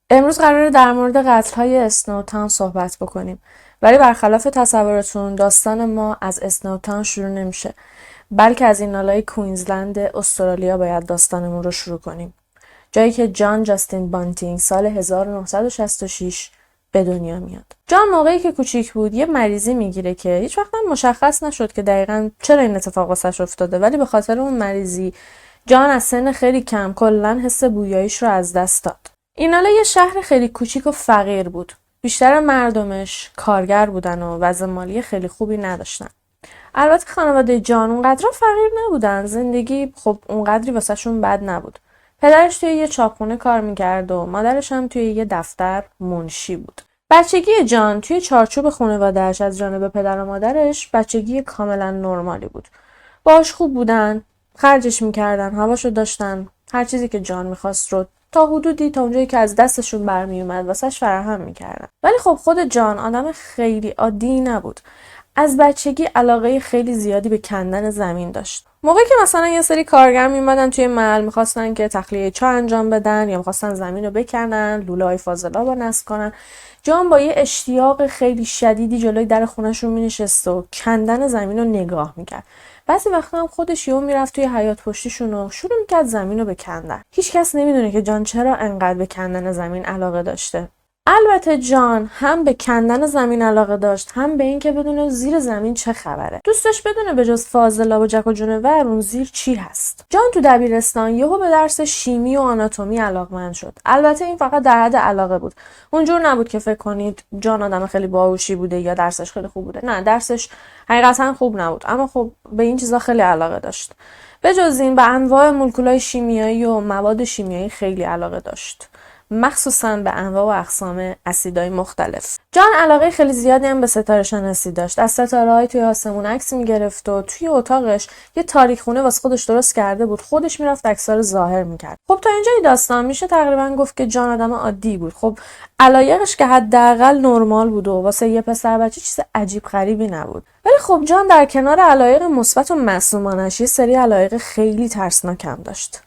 امروز قراره در مورد قتل‌های اسنوتاون صحبت بکنیم. ولی برخلاف تصورتون داستان ما از اسنوتاون شروع نمیشه، بلکه از اینالای کوینزلند استرالیا باید داستانمون رو شروع کنیم. جایی که جان جاستین بانتینگ سال 1966 به دنیا میاد. جان موقعی که کوچیک بود یه مریضی میگیره که هیچ وقت مشخص نشد که دقیقاً چرا این اتفاق واسش افتاده، ولی به خاطر اون مریضی جان از سن خیلی کم کلاً حس بویاییش رو از دست داد. اینالا یه شهر خیلی کوچیک و فقیر بود. بیشتر مردمش کارگر بودن و وضع مالی خیلی خوبی نداشتن. البته خانواده جان اونقدر فقیر نبودن. زندگی خب اونقدری واسهشون بد نبود. پدرش توی یه چاپخونه کار میکرد و مادرش هم توی یه دفتر منشی بود. بچگی جان توی چارچوب خانواده‌اش از جانب پدر و مادرش بچگی کاملا نرمالی بود. باهاش خوب بودن، خرجش میکردن، هواشو داشتن، هر چیزی که جان میخواست رو تا حدودی تا اونجایی که از دستشون برمی اومد واسش فراهم میکردن. ولی خب خود جان آدم خیلی عادی نبود. از بچگی علاقه خیلی زیادی به کندن زمین داشت. موقعی که مثلا یه سری کارگر میومدن توی محل میخواستن که تخلیه چاه انجام بدن یا میخواستن زمین رو بکنن، لوله‌های فاضلاب رو نصب کنن، جان با یه اشتیاق خیلی شدیدی جلوی در خونه‌شون مینشست و کندن زمین رو نگاه میکرد. بعضی وقتا هم خودش یهو میرفت توی حیاط پشتیشون و شروع میکرد زمین رو بکندن. هیچ کس نمیدونه که جان چرا انقدر به کندن زمین علاقه داشته. البته جان هم به کندن زمین علاقه داشت، هم به این که بدونه زیر زمین چه خبره. دوست داشت بدونه به جز فاضلاب و جک و جونور اون زیر چی هست. جان تو دبیرستان یهو به درس شیمی و آناتومی علاقمند شد. البته این فقط در حد علاقه بود. اونجور نبود که فکر کنید جان آدم خیلی باهوشی بوده یا درسش خیلی خوب بوده. نه، درسش حقیقتا خوب نبود، اما خب به این چیزا خیلی علاقه داشت. به جز این به انواع مولکولای شیمیایی و مواد شیمیایی خیلی علاقه داشت، مخصوصاً به انواع و اقسام اسیدهای مختلف. جان علاقه خیلی زیادی هم به ستاره شناسی داشت. از ستاره‌های توی آسمون عکس می‌گرفت و توی اتاقش یه تاریخ‌خونه واسه خودش درست کرده بود. خودش میرفت عکس‌ها رو ظاهر می‌کرد. خب تا اینجای داستان میشه تقریباً گفت که جان آدم عادی بود. خب علایقش که حداقل نرمال بود و واسه یه پسر بچه چیز عجیب غریبی نبود. ولی خب جان در کنار علایق مثبت و معصومانه‌اش یه سری علایق خیلی ترسناک هم داشت.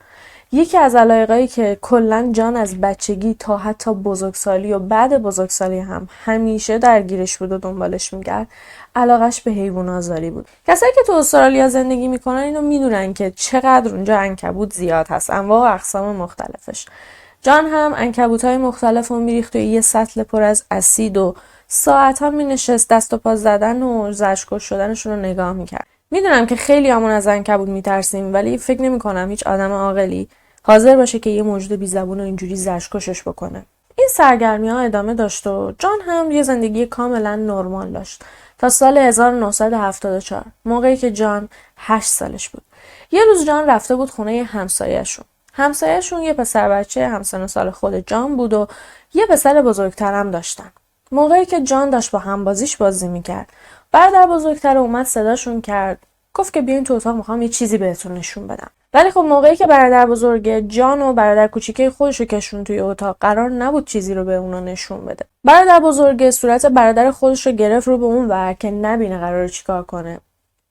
یکی از علایقایی که کلاً جان از بچگی تا حتی بزرگسالی و بعد بزرگسالی هم همیشه درگیرش بود و دنبالش می‌کرد، علاقش به حیوان‌آزاری بود. کسایی که تو استرالیا زندگی میکنن اینو میدونن که چقدر اونجا عنکبوت زیاد هست، انواع و اقسام مختلفش. جان هم عنکبوت‌های مختلف رو میریخت توی یه سطل پر از اسید و ساعت‌ها مینشست دست و پا زدن و زجرکش شدنشون رو نگاه میکرد. میدونم که خیلی همون از عنکبوت میترسیم، ولی فکر نمی‌کنم هیچ آدم عاقلی حاضر باشه که یه موجود بی‌زبون و اینجوری زجرکشش بکنه. این سرگرمی‌ها ادامه داشت و جان هم یه زندگی کاملا نرمال داشت تا سال 1974، موقعی که جان 8 سالش بود. یه روز جان رفته بود خونه همسایه‌شون. همسایه‌شون یه پسر بچه همسن و سال خود جان بود و یه پسر بزرگتر هم داشتن. موقعی که جان داشت با همبازیش بازی میکرد، برادر بزرگتر اومد صداشون کرد، گفت که بیاین تو اتاق، میخوام یه چیزی بهتون نشون بدم. ولی خب موقعی که برادر بزرگ جان و برادر کوچیکه خودش رو کشون توی اتاق، قرار نبود چیزی رو به اونا نشون بده. برادر بزرگ صورت برادر خودش رو گرفت رو به اون ور که نبینه قراره چیکار کنه.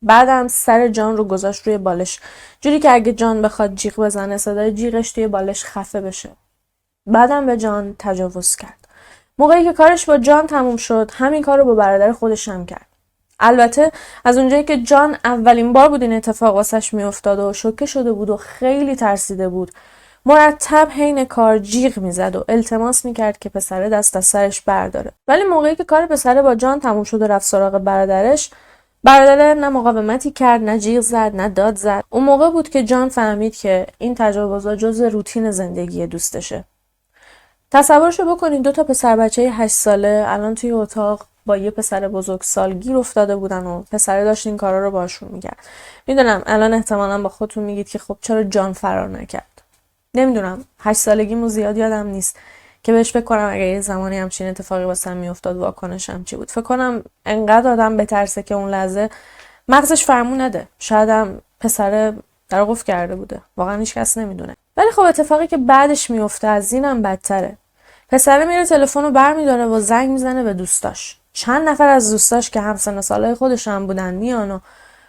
بعدم سر جان رو گذاشت روی بالش، جوری که اگه جان بخواد جیغ بزنه صدای جیغش توی بالش خفه بشه. بعدم به جان تجاوز کرد. موقعی که کارش با جان تموم شد، همین کار رو با برادر خودش هم کرد. البته از اونجایی که جان اولین بار بود این اتفاق واسش میافتاد و شوکه شده بود و خیلی ترسیده بود، مرتب حین کار جیغ میزد و التماس میکرد که پسره دست از سرش برداره. ولی موقعی که کار پسره با جان تموم شد و رفت سراغ برادرش، برادر نه مقاومتی کرد، نه جیغ زد، نه داد زد. اون موقع بود که جان فهمید که این تجاوزها جزء روتین زندگی دوستشه. تصورشو بکنین، 2 تا پسر بچه 8 ساله الان توی اتاق با یه پسر بزرگسال گیر افتاده بودن و پسره داشت این کارا رو باشون میکرد. میدونم الان احتمالاً با خودتون میگید که خب چرا جان فرار نکرد. نمیدونم، 8 سالگیمو زیاد یادم نیست که بهش فکر کنم اگه یه زمانی همچین اتفاقی واسم میافتاد واکنشم چی بود. فکر کنم انقدر آدم بترسه که اون لحظه مغزش فرمون نده. شاید هم پسر در قفل کرده بوده، واقعا هیچ کس نمیدونه. ولی خب اتفاقی که بعدش میفته از اینم بدتره. پسره میره تلفن رو برمیداره و زنگ میزنه به دوستاش. چند نفر از دوستاش که همسن و سالای خودش هم بودن میان و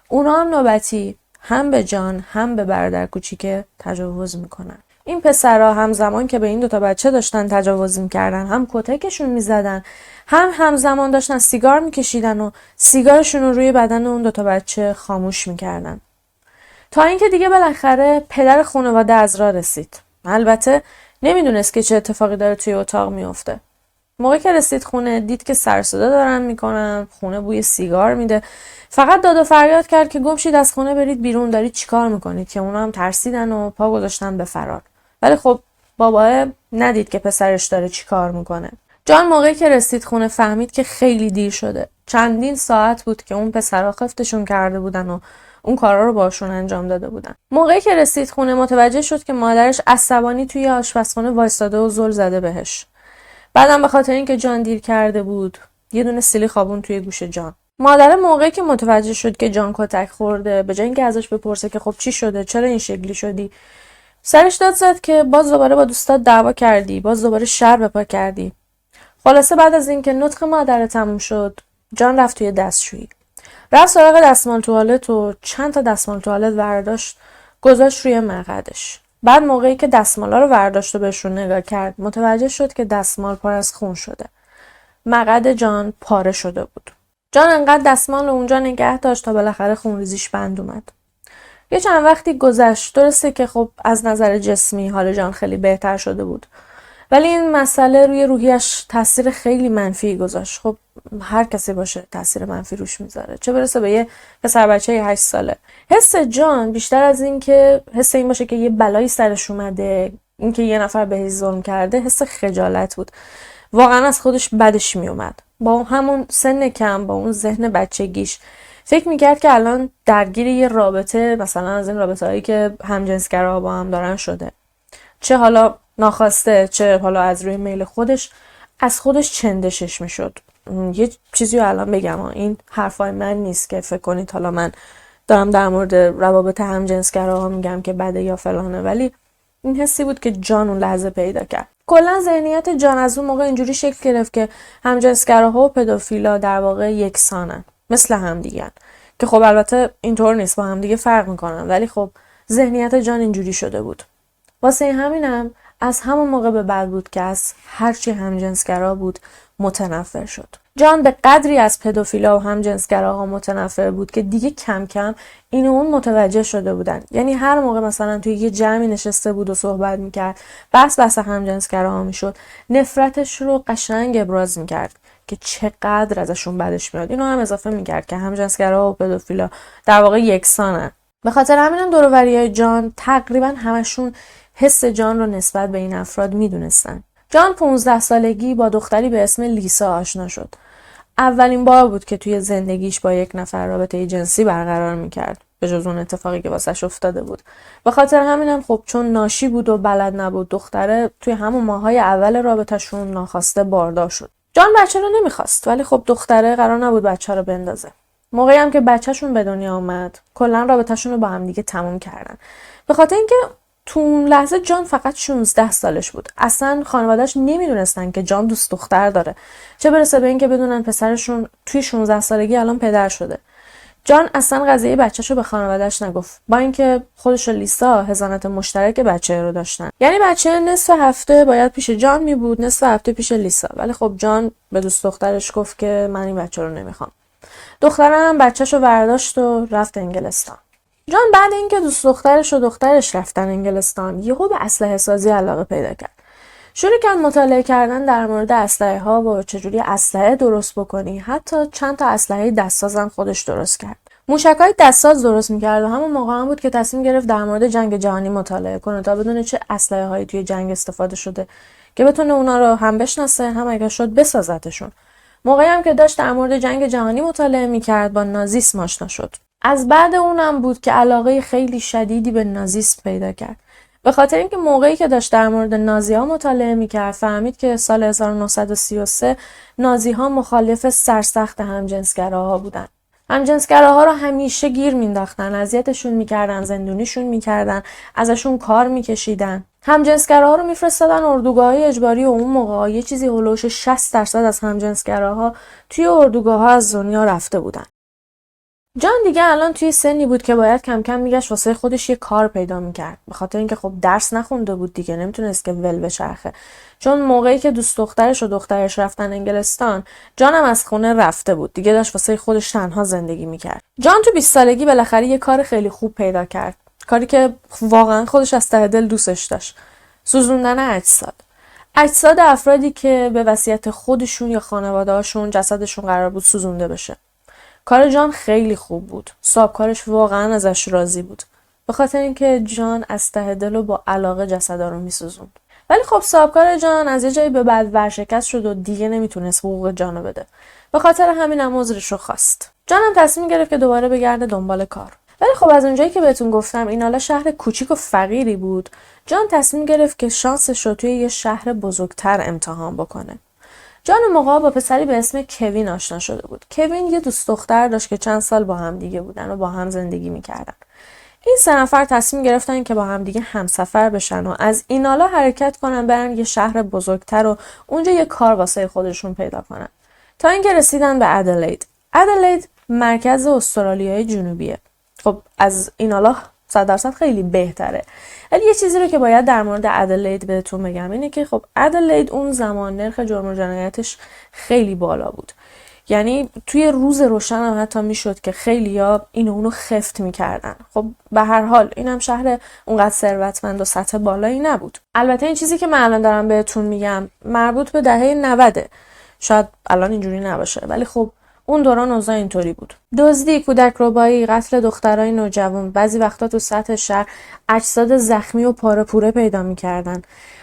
اونا هم نوبتی هم به جان هم به برادر کوچیکه تجاوز میکنن. این پسرها همزمان که به این دوتا بچه داشتن تجاوز میکردن، هم کتکشون میزدن، هم همزمان داشتن سیگار میکشیدن و سیگارشون رو روی بدن اون دوتا بچه خاموش میکردن. تا اینکه دیگه بالاخره پدر خانواده از راه رسید. البته نمیدونست که چه اتفاقی داره توی اتاق میفته. موقعی که رسید خونه دید که سر صدا دارن میکنن، خونه بوی سیگار میده. فقط داد و فریاد کرد که گمشید از خونه برید بیرون، دارید چیکار میکنید؟ که اونا هم ترسیدن و پا گذاشتن به فرار. ولی خب بابا ندید که پسرش داره چیکار میکنه. جان موقعی که رسید خونه فهمید که خیلی دیر شده. چندین ساعت بود که اون پسرها خفتشون کرده بودن و اون کارا رو باشون انجام داده بودن. موقعی که رسید خونه متوجه شد که مادرش عصبانی توی آشپزخونه وایساده و زل زده بهش. بعدم به خاطر اینکه جان دیر کرده بود یه دونه سیلی خوابون توی گوش جان. مادر موقعی که متوجه شد که جان کتک خورده، به جای اینکه ازش بپرسه که خب چی شده، چرا این شکلی شدی، سرش داد زد که باز دوباره با دوستات دعوا کردی، باز دوباره شر به پا کردی. خلاصه بعد از اینکه نطق مادر تموم شد، جان رفت توی دستشویی. رفت سراغ دستمال توالت و چند تا دستمال توالت برداشت، گذاشت روی مقعدش. بعد موقعی که دستمالا رو برداشت و بهشون نگاه کرد، متوجه شد که دستمال پر از خون شده. مقعد جان پاره شده بود. جان انقدر دستمال رو اونجا نگه داشت تا بالاخره خونریزیش بند اومد. یه چند وقتی گذشت. درسته که خب از نظر جسمی حال جان خیلی بهتر شده بود، ولی این مسئله روی روحیش تاثیر خیلی منفی گذاشت. خب هر کسی باشه تاثیر منفی روش میذاره، چه برسه به یه پسر بچه 8 ساله. حس جان بیشتر از این که حس این باشه که یه بلایی سرش اومده، این که یه نفر بهش ظلم کرده، حس خجالت بود. واقعا از خودش بدش میومد. با همون سن کم، با اون ذهن بچگیش فکر میکرد که الان درگیر یه رابطه، مثلا از این رابطه هایی که همجنسگراها با هم دارن شده، چه حالا ناخواسته چه حالا از روی میل خودش، از خودش چندشش میشد. یه چیزی رو الان بگم، این حرفای من نیست که فکر کنید حالا من دارم در مورد روابط همجنسگراها میگم که بده یا فلانه، ولی این حسی بود که جان اون لحظه پیدا کرد. کلا ذهنیت جان از اون موقع اینجوری شکل گرفت که همجنسگراها و پدوفیلا در واقع یکسانن، مثل هم دیگن، که خب البته اینطور نیست، با هم دیگه فرق میکنن، ولی خب ذهنیت جان اینجوری شده بود. واسه همینم از همون موقع به بعد بود که از هرچی همجنسگرا بود متنفر شد. جان به قدری از پدوفیلا و همجنسگراها متنفر بود که دیگه کم کم این و اون متوجه شده بودن. یعنی هر موقع مثلا توی یه جمعی نشسته بود و صحبت میکرد، بحث همجنسگراها میشد، نفرتش رو قشنگ ابراز میکرد که چقدر ازشون بدش میاد. اینو هم اضافه میکرد که همجنسگراها و پدوفیلا در واقع یکسانن. به خاطر همینم دور و بریای جان تقریبا همشون حس جان رو نسبت به این افراد میدونستن. جان 15 سالگی با دختری به اسم لیسا آشنا شد. اولین بار بود که توی زندگیش با یک نفر رابطه جنسی برقرار میکرد، به جز اون اتفاقی که واسش افتاده بود. به خاطر همینم خب چون ناشی بود و بلد نبود، دختره توی همون ماهای اول رابطهشون ناخواسته باردار شد. جان بچه رو نمیخواست، ولی خب دختره قرار نبود بچه رو بندازه. موقعی هم که بچه‌شون به دنیا اومد، کلا رابطه‌شون رو با هم دیگه تموم کردن. به خاطر اینکه تو اون لحظه جان فقط 16 سالش بود. اصلا خانواده‌اش نمیدونستن که جان دوست دختر داره. چه برسه به اینکه بدونن پسرشون توی 16 سالگی الان پدر شده. جان اصلا قضیه بچه‌شو به خانواده‌اش نگفت، با اینکه خودش و لیسا حضانت مشترک بچه رو داشتن. یعنی بچه نصف هفته باید پیش جان می بود، نصف هفته پیش لیسا. ولی خب جان به دوست دخترش گفت که من این بچه رو نمیخوام. دخترم بچه‌شو برداشت و رفت انگلستان. جان بعد اینکه دوست دخترش و دخترش رفتن انگلستان، یهو به اسلحه سازی علاقه پیدا کرد. شروع کرد مطالعه کردن در مورد اسلحه ها و چجوری اسلحه درست بکنی. حتی چند تا اسلحه دستسازم خودش درست کرد. موشک‌های دستساز درست می‌کرد و همون موقع هم بود که تصمیم گرفت در مورد جنگ جهانی مطالعه کنه تا بدونه چه اسلحه‌هایی توی جنگ استفاده شده که بتونه اونا رو هم بشناسه، هم اگه شد بسازتشون. موقعی هم که داشت در مورد جنگ جهانی مطالعه می‌کرد با نازیسم آشنا شد. از بعد اونم بود که علاقه خیلی شدیدی به نازیسم پیدا کرد. به خاطر اینکه موقعی که داشت در مورد نازی‌ها مطالعه می‌کرد، فهمید که سال 1933 نازی‌ها مخالف سرسخت همجنسگراها بودن. همجنسگراها رو همیشه گیر مینداختن، اذیتشون می‌کردن، زندونیشون می‌کردن، ازشون کار می‌کشیدن. همجنسگراها رو می‌فرستادن اردوگاه‌های اجباری و اون موقع یه چیزی هولوش 60% از همجنسگراها توی اردوگاه‌ها از دنیا رفته بودن. جان دیگه الان توی سنی بود که باید کم کم میگشت واسه خودش یه کار پیدا میکرد، به خاطر اینکه خب درس نخونده بود دیگه، نمیتونست که ول بچرخه. چون موقعی که دوست دخترش و دخترش رفتن انگلستان، جان هم از خونه رفته بود دیگه، داشت واسه خودش تنها زندگی میکرد. جان تو 20 سالگی بالاخره یه کار خیلی خوب پیدا کرد، کاری که واقعا خودش از ته دل دوستش داشت: سوزوندن اجساد. اجساد افرادی که به وصیت خودشون یا خانواده‌هاشون جسدشون قرار بود سوزونده بشه. کار جان خیلی خوب بود. صاحبکارش واقعا ازش راضی بود. به خاطر اینکه جان از ته دل و با علاقه جسدا رو میسوزوند. ولی خب صاحبکار جان از یه جایی به بعد ورشکست شد و دیگه نمیتونست حقوق جانو بده. به خاطر همین هم عذرش رو خواست. جان هم تصمیم گرفت که دوباره بگرده دنبال کار. ولی خب از اونجایی که بهتون گفتم اینالا شهر کوچیک و فقیری بود، جان تصمیم گرفت که شانسش رو توی یه شهر بزرگتر امتحان بکنه. جان موقع با پسری به اسم کوین آشنا شده بود. کوین یه دوست دختر داشت که چند سال با هم دیگه بودن و با هم زندگی میکردن. این 3 نفر تصمیم گرفتن که با هم دیگه همسفر بشن و از اینالا حرکت کنن برن یه شهر بزرگتر و اونجا یه کار واسه خودشون پیدا کنن. تا اینکه رسیدن به ادلید. ادلید مرکز استرالیای جنوبیه. خب از اینالا 100% خیلی بهتره. ولی یه چیزی رو که باید در مورد ادلید بهتون بگم اینه که خب ادلید اون زمان نرخ جرم و جنایتش خیلی بالا بود. یعنی توی روز روشن هم حتی میشد که خیلیا اینو اونو خفت میکردن. خب به هر حال اینم شهر اونقدر ثروتمند و سطح بالایی نبود. البته این چیزی که من الان دارم بهتون میگم مربوط به دهه 90. شاید الان اینجوری نباشه، ولی خب اون دوران اوضاع اینطوری بود. دزدی، کودک ربایی، قتل دخترای نوجوان، بعضی وقتا تو سطح شهر اجساد زخمی و پاره پوره پیدا می‌کردن.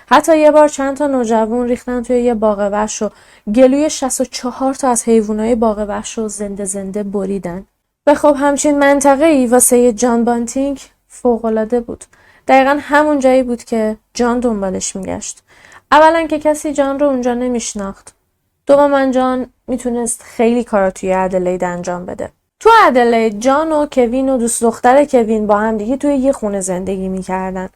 حتی یه بار چند تا نوجوان ریختن توی یه باغ وحش و گلوی 64 تا از حیوانای باغ وحش رو زنده زنده بریدن. و خب همچین منطقه‌ای واسه جان بانتینگ فوق‌العاده بود. دقیقاً همون جایی بود که جان دنبالش میگشت. اولا که کسی جان رو اونجا نمیشناخت. دوما جان میتونست خیلی کارا توی ادلید انجام بده. تو ادلید جان و کوین و دوست دختر کوین با هم دیگه توی یه خونه زندگی میکردن.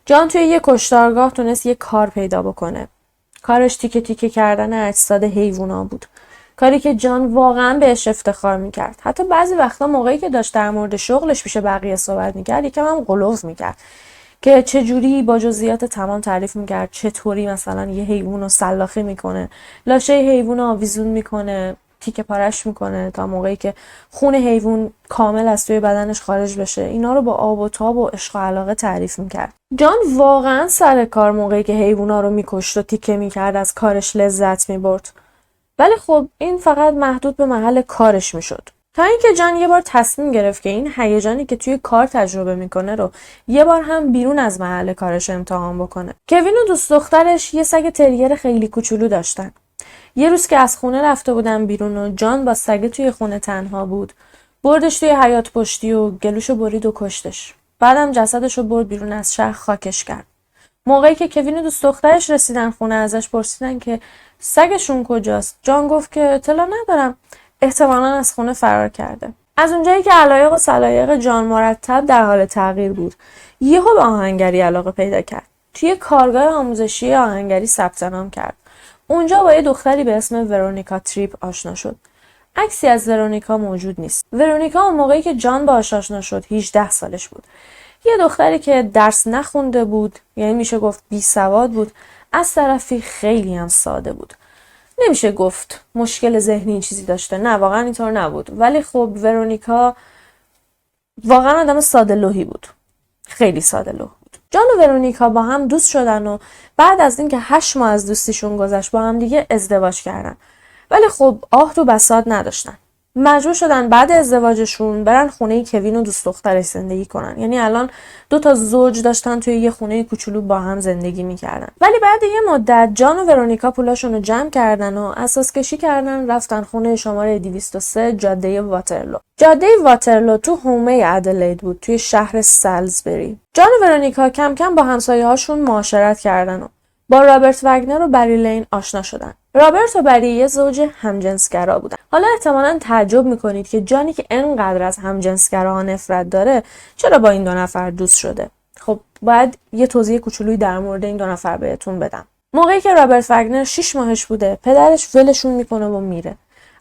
جان توی یه کشتارگاه تونست یه کار پیدا بکنه. کارش تیکه تیکه کردن اجساد حیوونا بود. کاری که جان واقعا بهش افتخار میکرد. حتی بعضی وقتا موقعی که داشت در مورد شغلش پیش بقیه صحبت میکرد یکم هم غلوف میکرد که چجوری با جزئیات تمام تعریف میکرد چطوری مثلا یه حیوان رو سلاخی میکنه، لاشه حیوان رو آویزون میکنه، تیکه پارش میکنه تا موقعی که خون حیوان کامل از توی بدنش خارج بشه. اینا رو با آب و تاب و عشق و علاقه تعریف میکرد. جان واقعا سر کار موقعی که حیونا رو میکشت و تیکه میکرد از کارش لذت میبرد. ولی خب این فقط محدود به محل کارش میشد. تا اینکه جان یه بار تصمیم گرفت که این هیجانی که توی کار تجربه میکنه رو یه بار هم بیرون از محل کارش امتحان بکنه. کوین و دوست دخترش یه سگ تریر خیلی کوچولو داشتن. یه روز که از خونه رفته بودن بیرون و جان با سگ توی خونه تنها بود، بردش توی حیاط پشتی و گلوشو برید و کشتش. بعدم جسدشو برد بیرون از شهر خاکش کرد. موقعی که کوین و دوست دخترش رسیدن خونه ازش پرسیدن که سگشون کجاست. جان گفت که اطلاع ندارم، احتمالاً از خونه فرار کرده. از اونجایی که علایق و سلایق جان مرتب در حال تغییر بود، یهو به آهنگری علاقه پیدا کرد. توی کارگاه آموزشی آهنگری ثبت نام کرد. اونجا با یه دختری به اسم ورونیکا تریپ آشنا شد. عکسی از ورونیکا موجود نیست. ورونیکا اون موقعی که جان باهاش آشنا شد 18 سالش بود. یه دختری که درس نخونده بود، یعنی میشه گفت بی‌سواد بود، از طرفی خیلی هم ساده بود. نمیشه گفت مشکل ذهنی چیزی داشته، نه واقعا اینطور نبود، ولی خب ورونیکا واقعا آدم ساده لوحی بود، خیلی ساده لوح بود. جان و ورونیکا با هم دوست شدن و بعد از اینکه 8 ماه از دوستیشون گذشت با هم دیگه ازدواج کردن. ولی خب آه تو بساط نداشتن. مجبور شدن بعد ازدواجشون برن خونه کوین و دوست دخترش زندگی کنن. یعنی الان 2 تا زوج داشتن توی یه خونه کوچولو با هم زندگی میکردن. ولی بعد یه مدت جان و ورونیکا پولاشون رو جمع کردن و اساس کشی کردن، رفتن خونه شماره 203 جاده واترلو. جاده واترلو تو حومه ادلید بود، توی شهر سالزبری. جان و ورونیکا کم کم با همسایه‌هاشون معاشرت کردن و با رابرت وگنر و بری لین آشنا شدن. رابرت و بری یه زوج همجنسگرا بودن. حالا احتمالاً تعجب میکنید که جانی که انقدر از همجنسگراها نفرت داره چرا با این 2 نفر دوست شده. خب باید یه توضیح کوچولویی در مورد این 2 نفر بهتون بدم. موقعی که رابرت وگنر 6 ماهش بوده، پدرش ولشون میکنه و میره.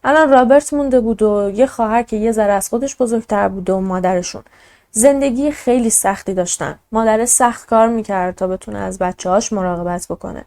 الان رابرت مونده بود و یه خواهر که یه ذره از خودش بزرگتر بود و مادرشون. زندگی خیلی سختی داشتن. مادر سخت کار میکرد تا بتونه از بچه‌هاش مراقبت بکنه.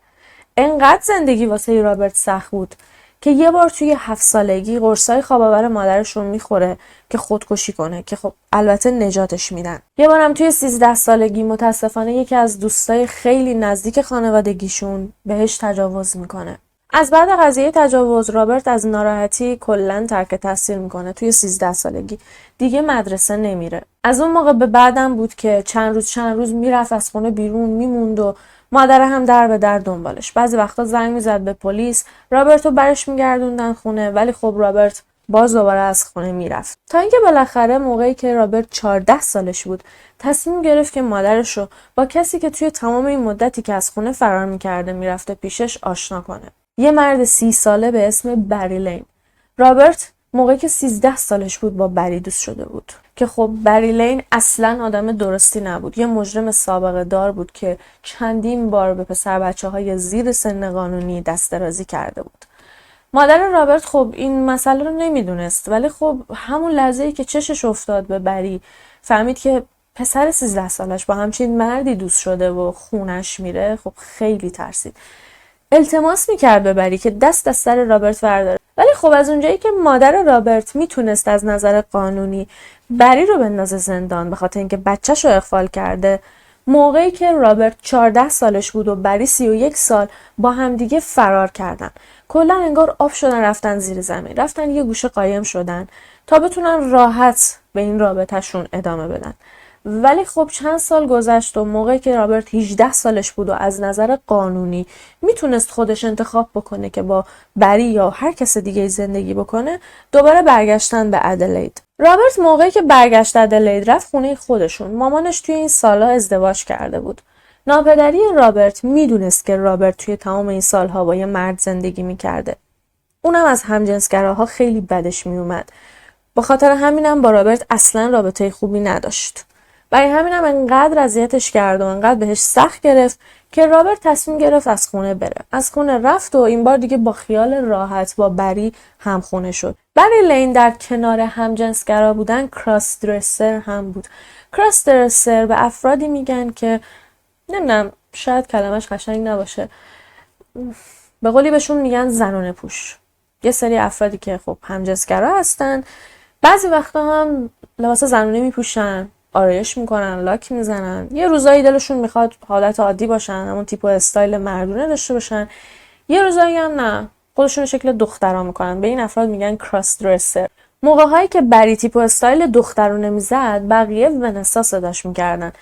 انقدر زندگی واسه رابرت سخت بود که یه بار توی 7 سالگی قرصای خواب‌آور مادرشون میخوره که خودکشی کنه که خب البته نجاتش میدن. یه بارم توی 13 سالگی متاسفانه یکی از دوستای خیلی نزدیک خانوادگیشون بهش تجاوز میکنه. از بعد قضیه تجاوز رابرت از ناراحتی کلاً ترک تحصیل میکنه. توی 13 سالگی دیگه مدرسه نمیره. از اون موقع به بعدم بود که چند روز میرفت از خونه بیرون میموند و مادر هم در به در دنبالش. بعضی وقتا زنگ میزد به پلیس، رابرتو برش میگردوندن خونه، ولی خب رابرت باز دوباره از خونه میرفت. تا اینکه بالاخره موقعی که رابرت 14 سالش بود تصمیم گرفت که مادرشو با کسی که توی تمام این مدتی که از خونه فرار میکرده میرفته پیشش آشنا کنه. یه مرد 30 ساله به اسم بری لین. رابرت موقعی که 13 سالش بود با بری دوست شده بود که خب بری لین اصلا آدم درستی نبود. یه مجرم سابقه دار بود که چندین بار به پسر بچه های زیر سن قانونی دست درازی کرده بود. مادر رابرت خب این مسئله رو نمیدونست، ولی خب همون لحظه‌ای که چشش افتاد به بری فهمید که پسر 13 سالش با همچین مردی دوست شده و خونش میره، خب خیلی ترسید. التماس میکرد به بری که دست از سر رابرت برداره، ولی خب از اونجایی که مادر رابرت میتونست از نظر قانونی بری رو بندازه زندان به خاطر اینکه بچه‌شو اغفال کرده، موقعی که رابرت 14 سالش بود و بری 31 سال با همدیگه فرار کردن. کلا انگار آب شدن رفتن زیر زمین، رفتن یه گوشه قایم شدن تا بتونن راحت به این رابطهشون ادامه بدن. ولی خب چند سال گذشت و موقعی که رابرت 18 سالش بود و از نظر قانونی میتونست خودش انتخاب بکنه که با بری یا هر کس دیگه زندگی بکنه، دوباره برگشتن به ادلید. رابرت موقعی که برگشت ادلید رفت خونه خودشون. مامانش توی این سالها ازدواج کرده بود. ناپدری رابرت میدونست که رابرت توی تمام این سالها با یه مرد زندگی میکرده. اونم از همجنسگراها خیلی بدش میومد. با خاطر همینم با رابرت اصلا رابطه خوبی نداشت. برای همینم انقدر اذیتش کرد و انقدر بهش سخت گرفت که رابرت تصمیم گرفت از خونه بره. از خونه رفت و این بار دیگه با خیال راحت با بری همخونه شد. بری لین در کنار همجنسگرا بودن کراس درسر هم بود. کراس درسر به افرادی میگن که نمیدونم، شاید کلمش قشنگ نباشه، به قولی بهشون میگن زنونه پوش. یه سری افرادی که خب همجنسگرا هستن بعضی وقتا هم لباس زنونه میپوشن، آرایش میکنن، لاک میزنن. یه روزایی دلشون میخواد حالت عادی باشن، همون تیپ و استایل مردونه داشته باشن. یه روزایی هم نه، خودشون شکل دخترا میکنن. به این افراد میگن کراس درسر. موقع‌هایی که بری تیپ و استایل دخترونه میزد، بقیه ونسا صداش میکردن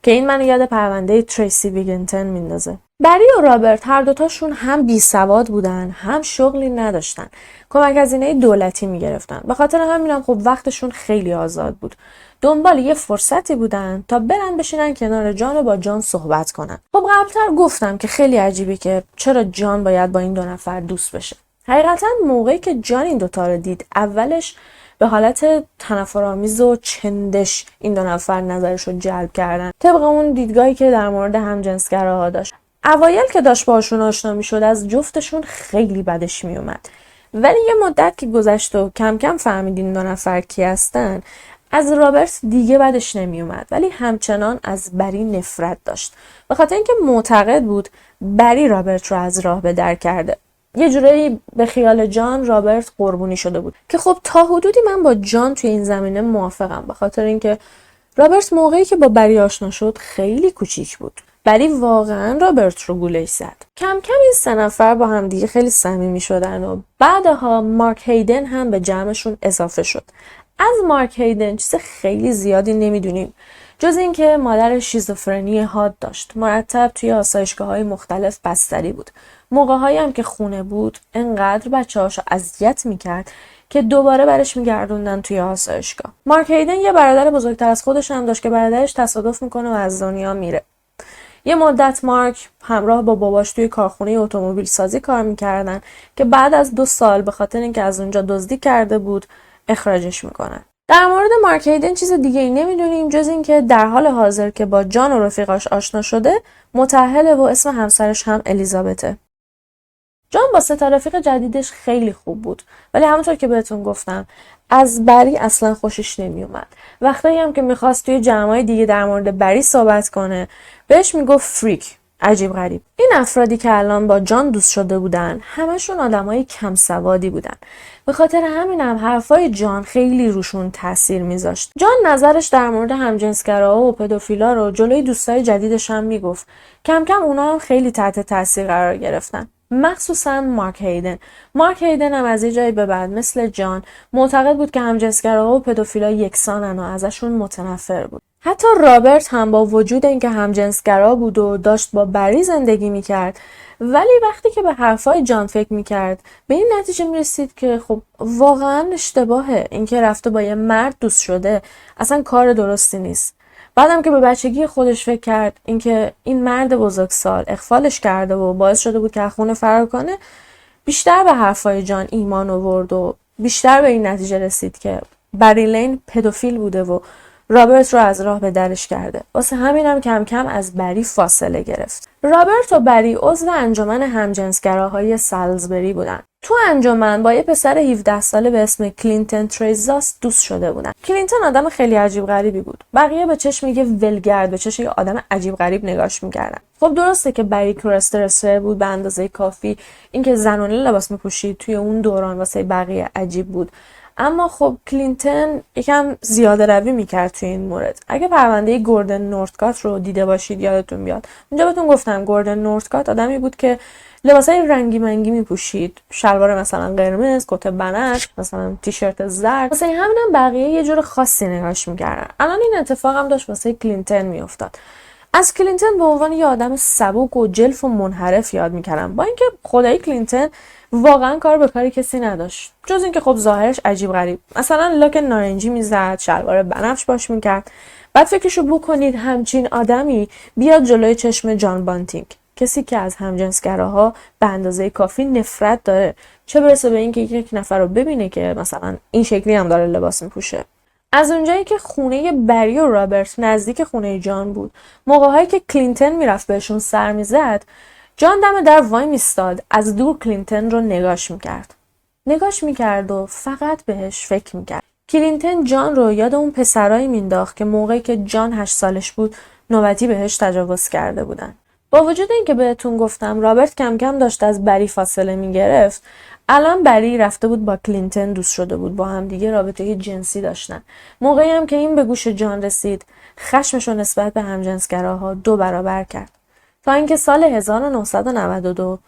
که این منو یاد پرونده تریسی ویگنتن میندازه. بری و رابرت هر دوتاشون هم بی سواد بودن، هم شغلی نداشتن. کمک هزینه دولتی میگرفتن. به خاطر همینم خب وقتشون خیلی آزاد بود. دنبال یه فرصتی بودن تا برن بشینن کنار جان و با جان صحبت کنن. خب قبلتر گفتم که خیلی عجیبه که چرا جان باید با این دو نفر دوست بشه. حقیقتا موقعی که جان این دوتا رو دید، اولش به حالت تنفرآمیز و چندش این دو نفر نظرش رو جلب کردن، طبق اون دیدگاهی که در مورد همجنسگراها داشت. اوایل که داشت باشون آشنا میشد از جفتشون خیلی بدش میومد، ولی یه مدت که گذشت و کم کم فهمید این دو نفر کی هستن، از رابرت دیگه بدش نمیومد، ولی همچنان از بری نفرت داشت، به خاطر اینکه معتقد بود بری رابرت رو از راه به در کرده. یه جورایی به خیال جان رابرت قربونی شده بود که خب تا حدودی من با جان توی این زمینه موافقم، به خاطر اینکه رابرت موقعی که با بری آشنا شد خیلی کوچیک بود. بری واقعا رابرت رو گوله‌ای زد. کم کم این سه نفر با هم دیگه خیلی صمیمی شدن و بعدها مارک هیدن هم به جمعشون اضافه شد. از مارک هیدن چیز خیلی زیادی نمیدونیم جز اینکه مادر شیزوفرنی حاد داشت. مرتب توی آسایشگاه‌های مختلف بستری بود. موقع‌هایی هم که خونه بود انقدر بچه‌هاشو اذیت می‌کرد که دوباره برش میگردوندن توی آسایشگاه. مارک هیدن یه برادر بزرگتر از خودش هم داشت که برادرش تصادف میکنه و از دنیا میره. یه مدت مارک همراه با باباش توی کارخونه اتومبیل سازی کار میکردن که بعد از 2 سال به خاطر اینکه از اونجا دزدی کرده بود اخراجش میکنن. در مورد مارک هیدن چیز دیگه ای نمیدونیم جز اینکه در حال حاضر که با جان و رفیقاش آشنا شده متأهله و اسم همسرش هم الیزابته. جان با ستاره رفیق جدیدش خیلی خوب بود، ولی همونطور که بهتون گفتم از بری اصلا خوشش نمیومد. وقتی هم که میخواست توی جمعای دیگه در مورد بری صحبت کنه بهش میگفت فریک، عجیب غریب. این افرادی که الان با جان دوست شده بودن همشون آدمای کم سوادی بودن. به خاطر همینم حرفای جان خیلی روشون تاثیر میذاشت. جان نظرش در مورد همجنسگراها و پدوفیلا رو جلوی دوستای جدیدش هم میگفت. کم کم اونا هم خیلی تحت تاثیر قرار گرفتن. مخصوصا مارک هیدن هم از یه جایی به بعد مثل جان معتقد بود که همجنسگراها و پدوفیلا یکسانن و ازشون متنفر بود. حتی رابرت هم با وجود اینکه همجنسگرا بود و داشت با بری زندگی میکرد، ولی وقتی که به حرفای جان فکر میکرد به این نتیجه میرسید که خب واقعا اشتباهه. اینکه رفته با یه مرد دوست شده اصلا کار درستی نیست. بعدم که به بچگی خودش فکر کرد اینکه این مرد بزرگسال اغفالش کرده و باعث شده بود که از خونه فرار کنه، بیشتر به حرفای جان ایمان آورد و بیشتر به این نتیجه رسید که بری لین پدوفیل بوده و رابرت رو از راه به درش کرده. واسه همینم کم کم از بری فاصله گرفت. رابرت و بری عضو انجمن همجنسگراهای سالزبری بودن. تو انجمن با یه پسر 17 ساله به اسم کلینتون تریزاس دوست شده بودن. کلینتون آدم خیلی عجیب غریبی بود. بقیه به چشم یه ولگرد، به چشم یه آدم عجیب غریب نگاش می‌کردن. خب درسته که بری کرسترسر بود به اندازه کافی، اینکه زنونه لباس می‌پوشید توی اون دوران واسه بقیه عجیب بود. اما خب کلینتون یکم زیاده روی میکرد توی این مورد. اگه پرونده گوردن نورتکات رو دیده باشید یادتون بیاد. اونجا بهتون گفتم گوردن نورتکات آدمی بود که لباسای رنگی منگی میپوشید، شلوار مثلا قرمز، کت بنفش، مثلا تیشرت زرد. واسه همینم بقیه یه جور خاصی نگاش میکردن. الان این اتفاق هم داشت واسه کلینتون میافتاد. از کلینتون به عنوان یه آدم سبک و جلف و منحرف یاد میکردم، با اینکه خدای کلینتون واقعا کار به کاری کسی نداشت جز اینکه خب ظاهرش عجیب غریب، مثلا لاک نارنجی میزد، شلوار بنفش باش میکرد. بعد فکرشو بکنید همچین آدمی بیاد جلوی چشم جان بانتینگ، کسی که از همجنسگراها به اندازه کافی نفرت داره، چه برسه به اینکه یک نفر رو ببینه که مثلا این شکلی هم داره لباس میپوشه. از اونجایی که خونه بری و رابرت نزدیک خونه جان بود، موقع‌هایی که کلینتون میرفت بهشون سر میزد، جان دم در وای میستاد، از دور کلینتون رو نگاش میکرد و فقط بهش فکر میکرد. کلینتون جان رو یاد اون پسرایی مینداخت که موقعی که جان 8 سالش بود نوبتی بهش تجاوز کرده بودن. با وجود اینکه بهتون گفتم رابرت کم کم داشت از بری فاصله میگرفت، الان بری رفته بود با کلینتون دوست شده بود، با هم دیگه رابطه جنسی داشتن. موقعی هم که این به گوش جان رسید، خشمش رو نسبت به همجنسگراها 2 برابر کرد. تا اینکه سال 1992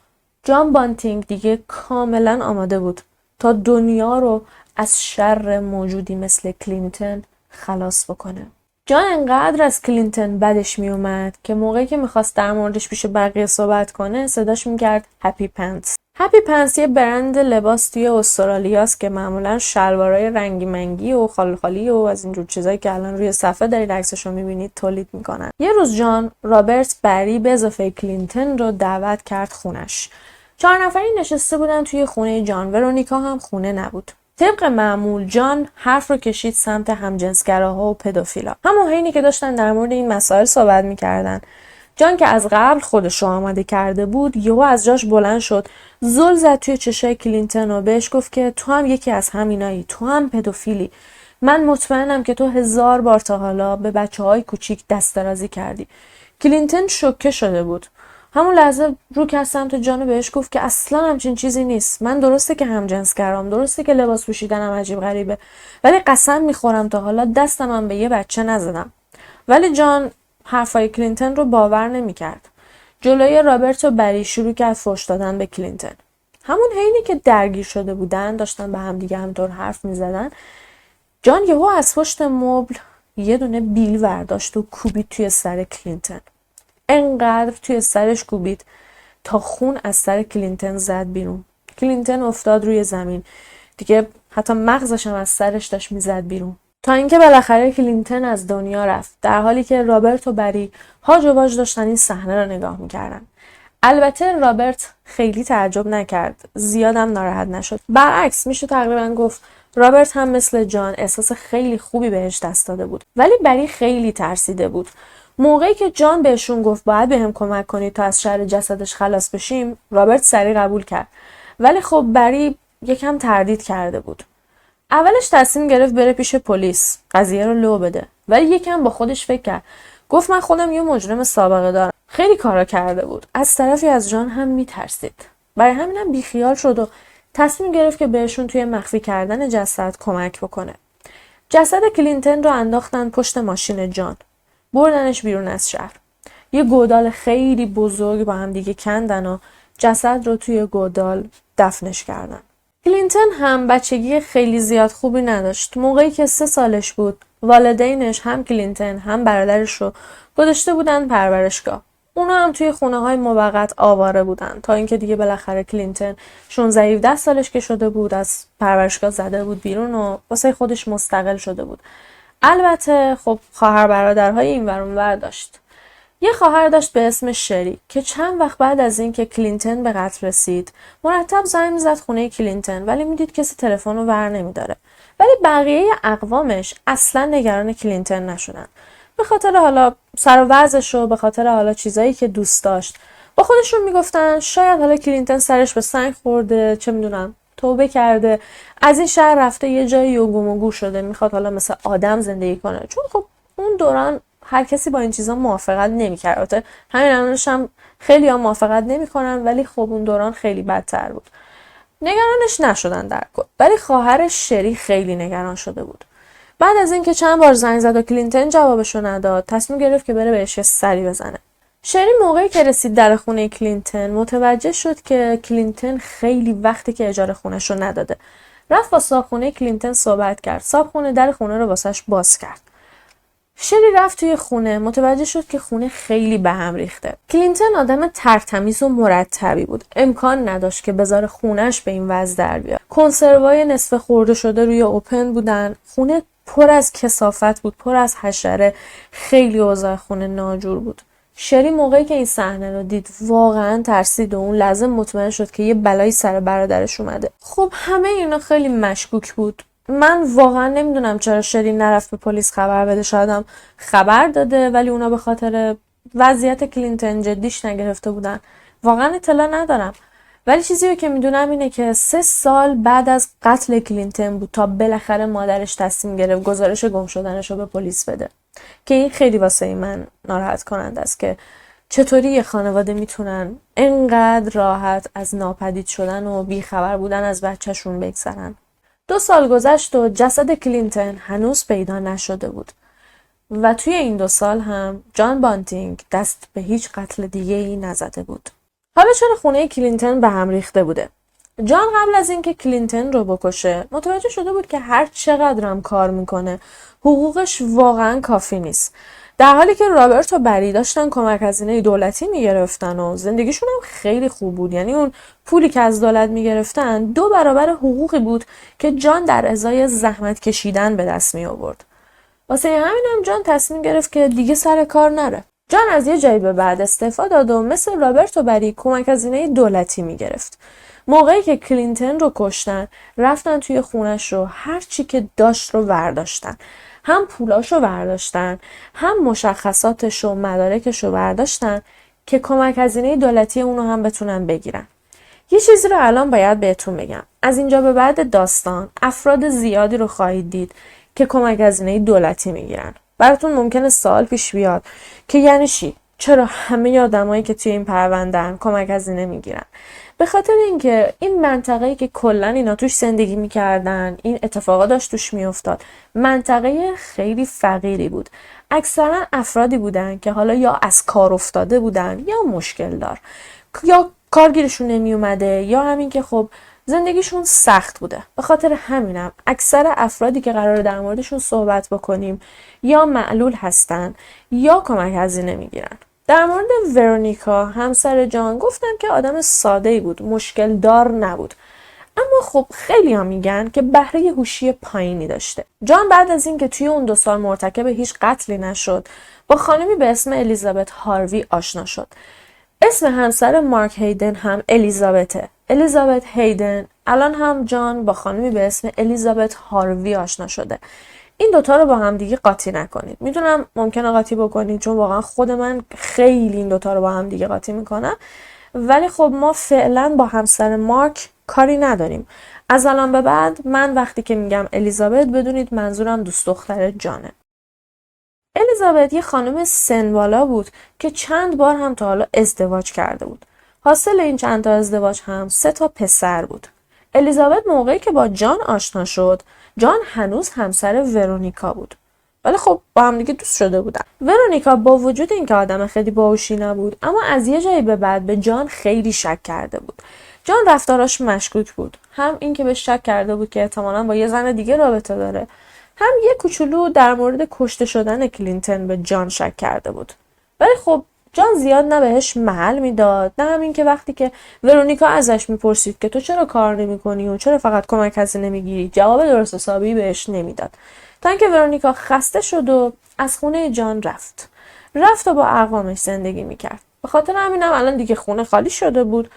جان بانتینگ دیگه کاملا آماده بود تا دنیا رو از شر موجودی مثل کلینتون خلاص بکنه. جان انقدر از کلینتون بدش می اومد که موقعی که میخواست در موردش پیش بقیه صحبت کنه صداش میکرد هپی پنتس. هپی پنتس یه برند لباس توی استرالیاست که معمولا شلوارای رنگی منگی و خالی و از اینجور چیزایی که الان روی صفحه دارید عکسشو میبینید تولید میکنن. یه روز جان رابرت بری به اضافه کلینتون رو دعوت کرد خونش. 4 نفری نشسته بودن توی خونه جان. ورونیکا هم خونه نبود. طبق معمول جان حرف رو کشید سمت همجنسگراها و پدوفیلا. همون حینی که داشتن در مورد این مسائل صحبت میکردن، جان که از قبل خودش رو آماده کرده بود یهو از جاش بلند شد، زل زد توی چشای کلینتون و بهش گفت که تو هم یکی از همینایی، تو هم پدوفیلی. من مطمئنم که تو 1000 بار تا حالا به بچه‌های کوچیک دست درازی کردی. کلینتون شوکه شده بود. همون لحظه رو کرد سمت جان و بهش گفت که اصلا همچین چیزی نیست. من درسته که همجنسگرام، درسته که لباس پوشیدنم عجیب غریبه، ولی قسم میخورم تا حالا دستم هم به یه بچه نزدم. ولی جان حرفای کلینتون رو باور نمیکرد. جلوی رابرت و بری شروع کرد فحش دادن به کلینتون. همون حینی که درگیر شده بودن، داشتن به هم دیگه همطور حرف میزدن، جان یهو از پشت مبل یه دونه بیل ورداشت و کوبید توی سر کلینتون. انقدر توی سرش کوبید تا خون از سر کلینتون زد بیرون. کلینتون افتاد روی زمین. دیگه حتی مغزش هم از سرش داشت میزد بیرون. تا اینکه بالاخره کلینتون از دنیا رفت، در حالی که رابرت و بری هاج و واج داشتن این صحنه رو نگاه میکردن. البته رابرت خیلی تعجب نکرد، زیادم ناراحت نشد. برعکس میشه تقریبا گفت رابرت هم مثل جان احساس خیلی خوبی بهش دست داده بود. ولی بری خیلی ترسیده بود. موقعی که جان بهشون گفت باید بهم کمک کنید تا از شر جسدش خلاص بشیم، رابرت سریع قبول کرد. ولی خب بری یکم تردید کرده بود. اولش تصمیم گرفت بره پیش پلیس قضیه رو لو بده، ولی یکم با خودش فکر کرد. گفت من خودم یه مجرم سابقه دارم. خیلی کارا کرده بود. از طرفی از جان هم میترسید. برای همینم بیخیال شد و تصمیم گرفت که بهشون توی مخفی کردن جسد کمک بکنه. جسد کلینتون رو انداختن پشت ماشین جان. بردنش بیرون از شهر. یه گودال خیلی بزرگ با هم دیگه کندن و جسد رو توی گودال دفنش کردن. کلینتون هم بچگی خیلی زیاد خوبی نداشت. موقعی که 3 سالش بود، والدینش هم کلینتون هم برادرش رو گذاشته بودن پرورشگاه. اونا هم توی خونه‌های موقت آواره بودن تا اینکه دیگه بالاخره کلینتون 16-17 سالش که شده بود از پرورشگاه زده بود بیرون و واسه خودش مستقل شده بود. البته خب خواهر برادرهای اینور اونور داشت. یه خواهر داشت به اسم شری که چند وقت بعد از اینکه کلینتون به قتل رسید مرتب زنگ می‌زد خونه کلینتون، ولی میدید کسی تلفن رو ور نمی‌داره. ولی بقیه اقوامش اصلا نگران کلینتون نشدن. به خاطر حالا سر و وضعش و به خاطر حالا چیزایی که دوست داشت با خودشون میگفتن شاید حالا کلینتون سرش به سنگ خورده، چه میدونم توبه کرده، از این شهر رفته یه جایی و گم و گور شده، میخواد حالا مثل آدم زندگی کنه. چون خب اون دوران هر کسی با این چیزا موافقت نمی‌کرد. همین الانش هم خیلی ها موافقت نمی‌کنن، ولی خب اون دوران خیلی بدتر بود. نگرانش نشدن در کل، ولی خواهرش شری خیلی نگران شده بود. بعد از اینکه چند بار زنگ زد و کلینتون جوابشو نداد، تصمیم گرفت که بره بهش سری بزنه. شری موقعی که رسید در خونه کلینتون متوجه شد که کلینتون خیلی وقتی که اجاره خونه‌شو نداده. رفت با صاحبخونه کلینتون صحبت کرد. صاحبخونه در خونه رو واسش باز کرد. شری رفت توی خونه، متوجه شد که خونه خیلی به هم ریخته. کلینتون آدم ترتمیز و مرتبی بود. امکان نداشت که بذاره خونش به این وضع در بیاد. کنسروای نصف خورده شده روی اوپن بودن. خونه پر از کثافت بود، پر از حشره. خیلی اوضاع خونه ناجور بود. شری موقعی که این صحنه رو دید واقعا ترسید و اون لحظه مطمئن شد که یه بلایی سر برادرش اومده. خب همه اینا خیلی مشکوک بود. من واقعا نمیدونم چرا شری نرفت به پلیس خبر بده. شاید هم خبر داده ولی اونا به خاطر وضعیت کلینتون جدیش نگرفته بودن. واقعا اطلاع ندارم. ولی چیزی که میدونم اینه که 3 سال بعد از قتل کلینتون بود تا بالاخره مادرش تصمیم گرفت گزارش گم شدنش رو به پلیس بده. که این خیلی واسه من ناراحت کننده است که چطوری یه خانواده میتونن انقدر راحت از ناپدید شدن و بیخبر بودن از بچه‌شون بگذرن. 2 سال گذشت و جسد کلینتون هنوز پیدا نشده بود و توی این 2 سال هم جان بانتینگ دست به هیچ قتل دیگه‌ای نزده بود. حالا چرا خونه کلینتون به هم ریخته بوده؟ جان قبل از اینکه کلینتون رو بکشه متوجه شده بود که هر چقدر هم کار میکنه حقوقش واقعا کافی نیست. در حالی که رابرت و بری داشتن کمک هزینه دولتی میگرفتن و زندگیشون هم خیلی خوب بود. یعنی اون پولی که از دولت میگرفتن 2 برابر حقوقی بود که جان در ازای زحمت کشیدن به دست می آورد. واسه همینم جان تصمیم گرفت که دیگه سر کار نره. جان از یه جایی به بعد استعفا داد و مثل رابرت و بری کمک هزینه دولتی میگرفت. موقعی که کلینتون رو کشتن رفتن توی خونش رو هر چی که داشت رو برداشتن. هم پولاش رو برداشتن، هم مشخصاتش و مدارکش رو برداشتن که کمک هزینه دولتی اونو هم بتونن بگیرن. یه چیزی رو الان باید بهتون بگم. از اینجا به بعد داستان افراد زیادی رو خواهید دید که کمک هزینه دولتی میگیرن. براتون ممکنه سوال پیش بیاد که یعنی چی؟ چرا همه آدمایی که توی این پرونده‌ان کمک هزینه میگیرن؟ به خاطر اینکه این منطقه‌ای که کلا اینا توش زندگی میکردن، این اتفاقا داشت توش میافتاد، منطقه خیلی فقیری بود. اکثرا افرادی بودن که حالا یا از کار افتاده بودن یا مشکل دار، یا کارگیرشون نمی اومده، یا همین که خب زندگیشون سخت بوده. به خاطر همینم اکثر افرادی که قراره در موردشون صحبت بکنیم یا معلول هستن یا کمک هزینه میگیرن. در مورد ورونیکا همسر جان گفتم که آدم ساده‌ای بود، مشکل دار نبود. اما خب خیلی ها میگن که بهره هوشی پایینی داشته. جان بعد از اینکه توی اون 2 سال مرتکب هیچ قتلی نشد با خانمی به اسم الیزابت هاروی آشنا شد. اسم همسر مارک هیدن هم الیزابته. الیزابت هیدن. الان هم جان با خانمی به اسم الیزابت هاروی آشنا شده. این دوتا رو با هم دیگه قاطی نکنید. میدونم ممکنه قاطی بکنید چون واقعا خود من خیلی این دوتا رو با هم دیگه قاطی میکنم، ولی خب ما فعلا با همسر مارک کاری نداریم. از الان به بعد من وقتی که میگم الیزابت بدونید منظورم دوست دختر جانه. الیزابت یه خانم سن‌بالا بود که چند بار هم تا حالا ازدواج کرده بود. حاصل این چند تا ازدواج هم 3 پسر بود. الیزابت موقعی که با جان آشنا شد، جان هنوز همسر ورونیکا بود. ولی خب با هم دیگه دوست شده بودن. ورونیکا با وجود اینکه آدم خیلی باهوشی نبود، اما از یه جایی به بعد به جان خیلی شک کرده بود. جان رفتاراش مشکوک بود. هم این که به شک کرده بود که احتمالاً با یه زن دیگه رابطه داره، هم یه کوچولو در مورد کشته شدن کلینتون به جان شک کرده بود. ولی خب جان زیاد نه بهش محل میداد، نه هم این که وقتی که ورونیکا ازش میپرسید که تو چرا کار نمیکنی و چرا فقط کمک کسی نمیگیری، جواب درست حسابی بهش نمیداد. تا اینکه ورونیکا خسته شد و از خونه جان رفت و با اقوامش زندگی میکرد. به خاطر همینم الان دیگه خونه خالی شده بود.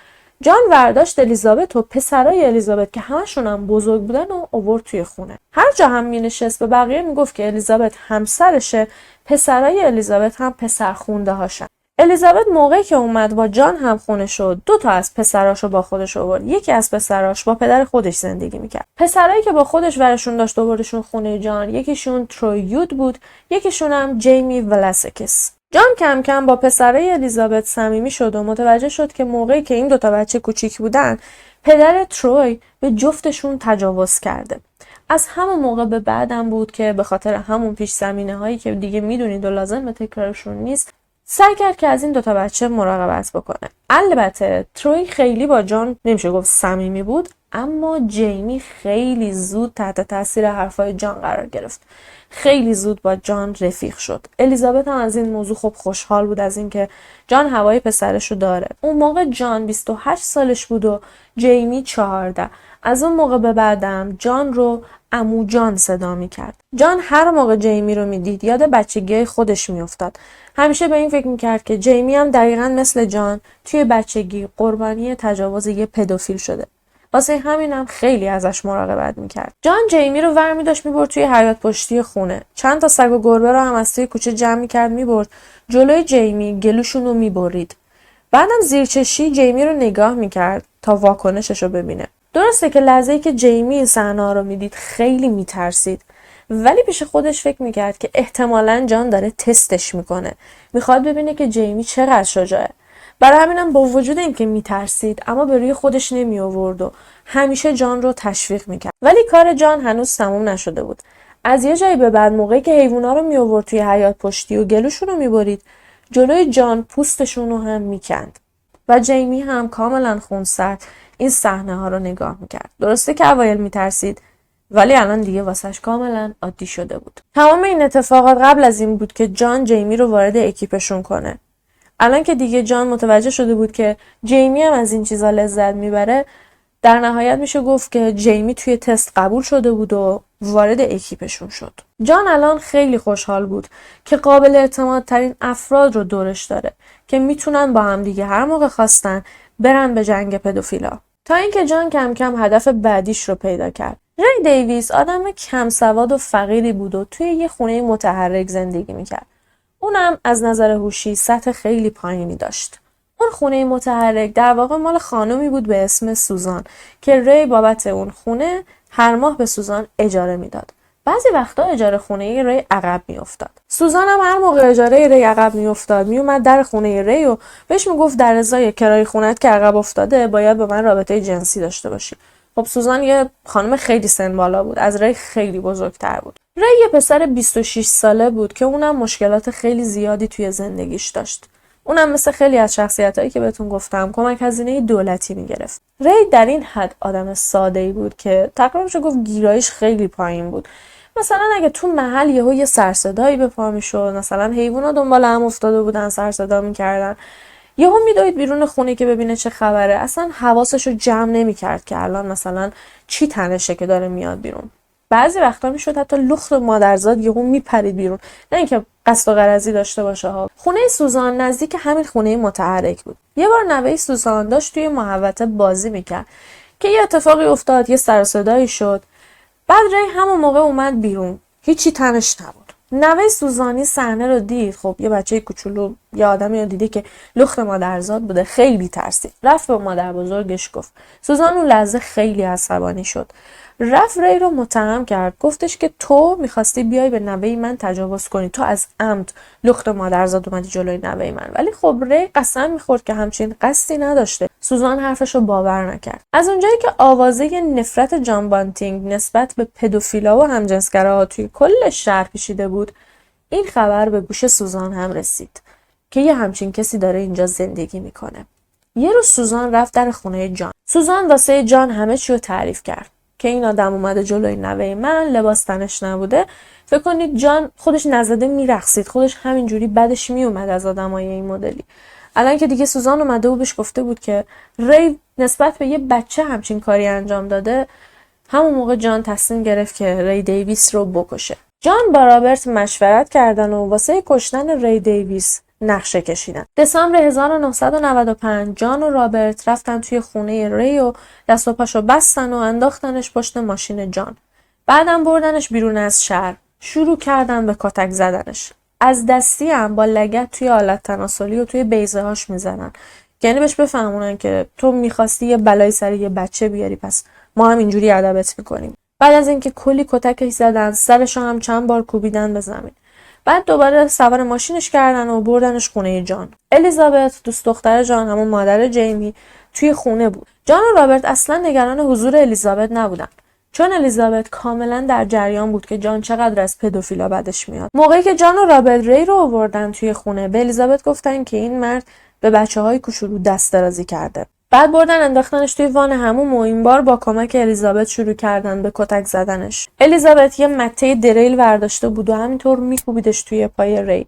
جان ورداشت الیزابت و پسرای الیزابت که همشون هم بزرگ بودن و آورد توی خونه. هر جا هم مینشست به بقیه میگفت که الیزابت همسرشه، پسرای الیزابت هم پسر خونده هاشن. الیزابت موقعی که اومد با جان هم خونه شد، 2 از پسراشو با خودش آورد. یکی از پسراش با پدر خودش زندگی میکرد. پسرایی که با خودش ورشون داشت آوردشون خونه جان، یکیشون ترویود بود، یکیشون هم جیمی ولاسکس. جان کم کم با پسرای الیزابت صمیمی شد و متوجه شد که موقعی که این 2 بچه کوچیک بودن، پدر تروی به جفتشون تجاوز کرده. از همون موقع به بعدم بود که به خاطر همون پیش زمینه هایی که دیگه میدونید و لازم به تکرارشون نیست، سعی کرد که از این 2 بچه مراقبت بکنه. البته تروی خیلی با جان نمیشه گفت صمیمی بود، اما جیمی خیلی زود تحت تاثیر حرفای جان قرار گرفت. خیلی زود با جان رفیق شد. الیزابت هم از این موضوع خب خوشحال بود، از اینکه جان هوای پسرشو داره. اون موقع جان 28 سالش بود و جیمی 14. از اون موقع به بعدم جان رو عمو جان صدا میکرد. جان هر موقع جیمی رو میدید یاد بچگی خودش میافتاد. همیشه به این فکر میکرد که جیمی هم دقیقاً مثل جان توی بچگی قربانی تجاوز یه پدوفیل شده. واسه همینم خیلی ازش مراقبت میکرد. جان جیمی رو ور می‌داشت میبرد توی حیاط پشتی خونه. چند تا سگ و گربه رو هم از توی کوچه جمع میکرد میبرد جلوی جیمی، گلوشون رو میبرید. بعدم زیر چشی جیمی رو نگاه میکرد تا واکنشش رو ببینه. درسته که لحظه‌ای که جیمی این صحنه‌ها رو میدید خیلی میترسید، ولی پیش خودش فکر میکرد که احتمالاً جان داره تستش میکنه. میخواد ببینه که جیمی چقدر شجاعه. برای همینم با وجود اینکه میترسید اما به روی خودش نمی آورد و همیشه جان رو تشویق میکرد. ولی کار جان هنوز تموم نشده بود. از یه جایی به بعد موقعی که حیونا رو می آورد توی حیاط پشتی و گلوشون رو میبرید، جلوی جان پوستشون رو هم میکند و جیمی هم کاملا خونسرد این صحنه ها رو نگاه میکرد. درسته که اوایل میترسید، ولی الان دیگه واسش کاملا عادی شده بود. تمام این اتفاقات قبل از این بود که جان جیمی رو وارد اکیپشون کنه. الان که دیگه جان متوجه شده بود که جیمی هم از این چیزا لذت میبره، در نهایت میشه گفت که جیمی توی تست قبول شده بود و وارد اکیپشون شد. جان الان خیلی خوشحال بود که قابل اعتماد ترین افراد رو دورش داره که میتونن با هم دیگه هر موقع خواستن برن به جنگ پدوفیلا. تا اینکه جان کم کم هدف بعدیش رو پیدا کرد. ری دیویس آدم کم سواد و فقیری بود و توی یه خونه متحرک زندگی میکرد. اونم از نظر هوشی سطح خیلی پایینی داشت. اون خونه متحرک در واقع مال خانومی بود به اسم سوزان که ری بابت اون خونه هر ماه به سوزان اجاره میداد. بعضی وقتا اجاره خونه ری عقب میافتاد. سوزان هم هر موقع اجاره ری عقب میافتاد میومد در خونه ری و بهش میگفت در ازای کرایه خونت که عقب افتاده باید با من رابطه جنسی داشته باشی. خب سوزان یه خانم خیلی سن بالا بود، از ری خیلی بزرگتر بود. ری یه پسر 26 ساله بود که اونم مشکلات خیلی زیادی توی زندگیش داشت. اونم مثل خیلی از شخصیتایی که بهتون گفتم کمک هزینه دولتی میگرفت. ری در این حد آدم ساده‌ای بود که تقریبا میشه گفت گیرایش خیلی پایین بود. مثلا اگه تو محل یه سر صدایی به پا میشد، مثلا حیونا دنبال هم افتاده بودن سر صدا میکردن، یهو میدوید بیرون خونه که ببینه چه خبره، اصلا حواسشو جمع نمیکرد که الان مثلا چی تنشه که داره میاد بیرون. بعضی وقتا میشد حتی لخت مادرزاد یهو میپرید بیرون، نه اینکه قصد و غرضی داشته باشه ها. خونه سوزان نزدیک همین خونه متحرک بود. یه بار نوه سوزان داشت توی محوطه بازی میکرد که یه اتفاقی افتاد، یه سر و صدایی شد. بعد ری همون موقع اومد بیرون. هیچی تنش نبود. نوه سوزانی صحنه رو دید. خب یه بچه کوچولو، یه آدمی رو دیده که لخت مادرزاد بوده، خیلی ترسید. رفت به مادر بزرگش گفت. سوزان اون لحظه خیلی عصبانی شد. رفت ری رو متهم کرد. گفتش که تو میخواستی بیای به نوه من تجاوز کنی، تو از عمد لخت مادرزاد اومدی جلوی نوه من. ولی خب ری قسم میخورد که همچین قصدی نداشته. سوزان حرفش رو باور نکرد. از اونجایی که آوازه نفرت جان بانتینگ نسبت به پدوفیلا و همجنسگراها توی کل شهر پیچیده بود، این خبر به گوش سوزان هم رسید که یه همچین کسی داره اینجا زندگی میکنه. یه روز سوزان رفت در خونه جان. سوزان واسه جان همه چی رو تعریف کرد که این آدم اومده جلوی نوه من، لباس تنش نبوده. فکر کنید جان خودش نزده میرقصید، خودش همینجوری بدش میومد از آدمای این مدلی. الان که دیگه سوزان اومده و بهش گفته بود که ری نسبت به یه بچه همچین کاری انجام داده، همون موقع جان تصمیم گرفت که ری دیویس رو بکشه. جان با رابرت مشورت کردن و واسه کشتن ری دیویس نقشه کشیدن. دسامبر 1995 جان و رابرت رفتن توی خونه ری و دست و پاشو بستن و انداختنش پشت ماشین جان. بعدم بردنش بیرون از شهر. شروع کردن به کتک زدنش. از دستی هم با لگد توی آلت تناسلی و توی بیضه هاش میزنن. یعنی بهش بفهمونن که تو میخواستی یه بلای سر یه بچه بیاری، پس ما هم اینجوری ادبت میکنیم. بعد از اینکه کلی کتکش زدن، سرشو هم چند بار کوبیدن به زمین. بعد دوباره سوار ماشینش کردن و بردنش خونه جان. الیزابت، دوست دختر جان، همون مادر جیمی، توی خونه بود. جان و رابرت اصلا نگران حضور الیزابت نبودن، چون الیزابت کاملا در جریان بود که جان چقدر از پدوفیلا بدش میاد. موقعی که جان و رابرت ری رو آوردن توی خونه، به الیزابت گفتن که این مرد به بچه‌های کوچولو دست درازی کرده. بعد بردن انداختنش توی وان حموم و این بار با کمک الیزابت شروع کردن به کتک زدنش. الیزابت یه مته دریل برداشته بود و همینطور میکوبیدش توی پای ری.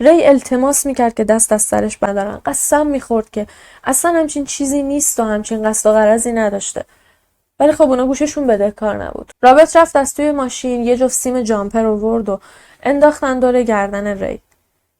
ری التماس میکرد که دست از سرش بردارن. قسم میخورد که اصلا همچین چیزی نیست و همچین قصد و غرضی نداشته. ولی خب اونا گوششون بده کار نبود. رابرت رفت از توی ماشین یه جفت سیم جامپر آورد و انداختن دور گردن ری.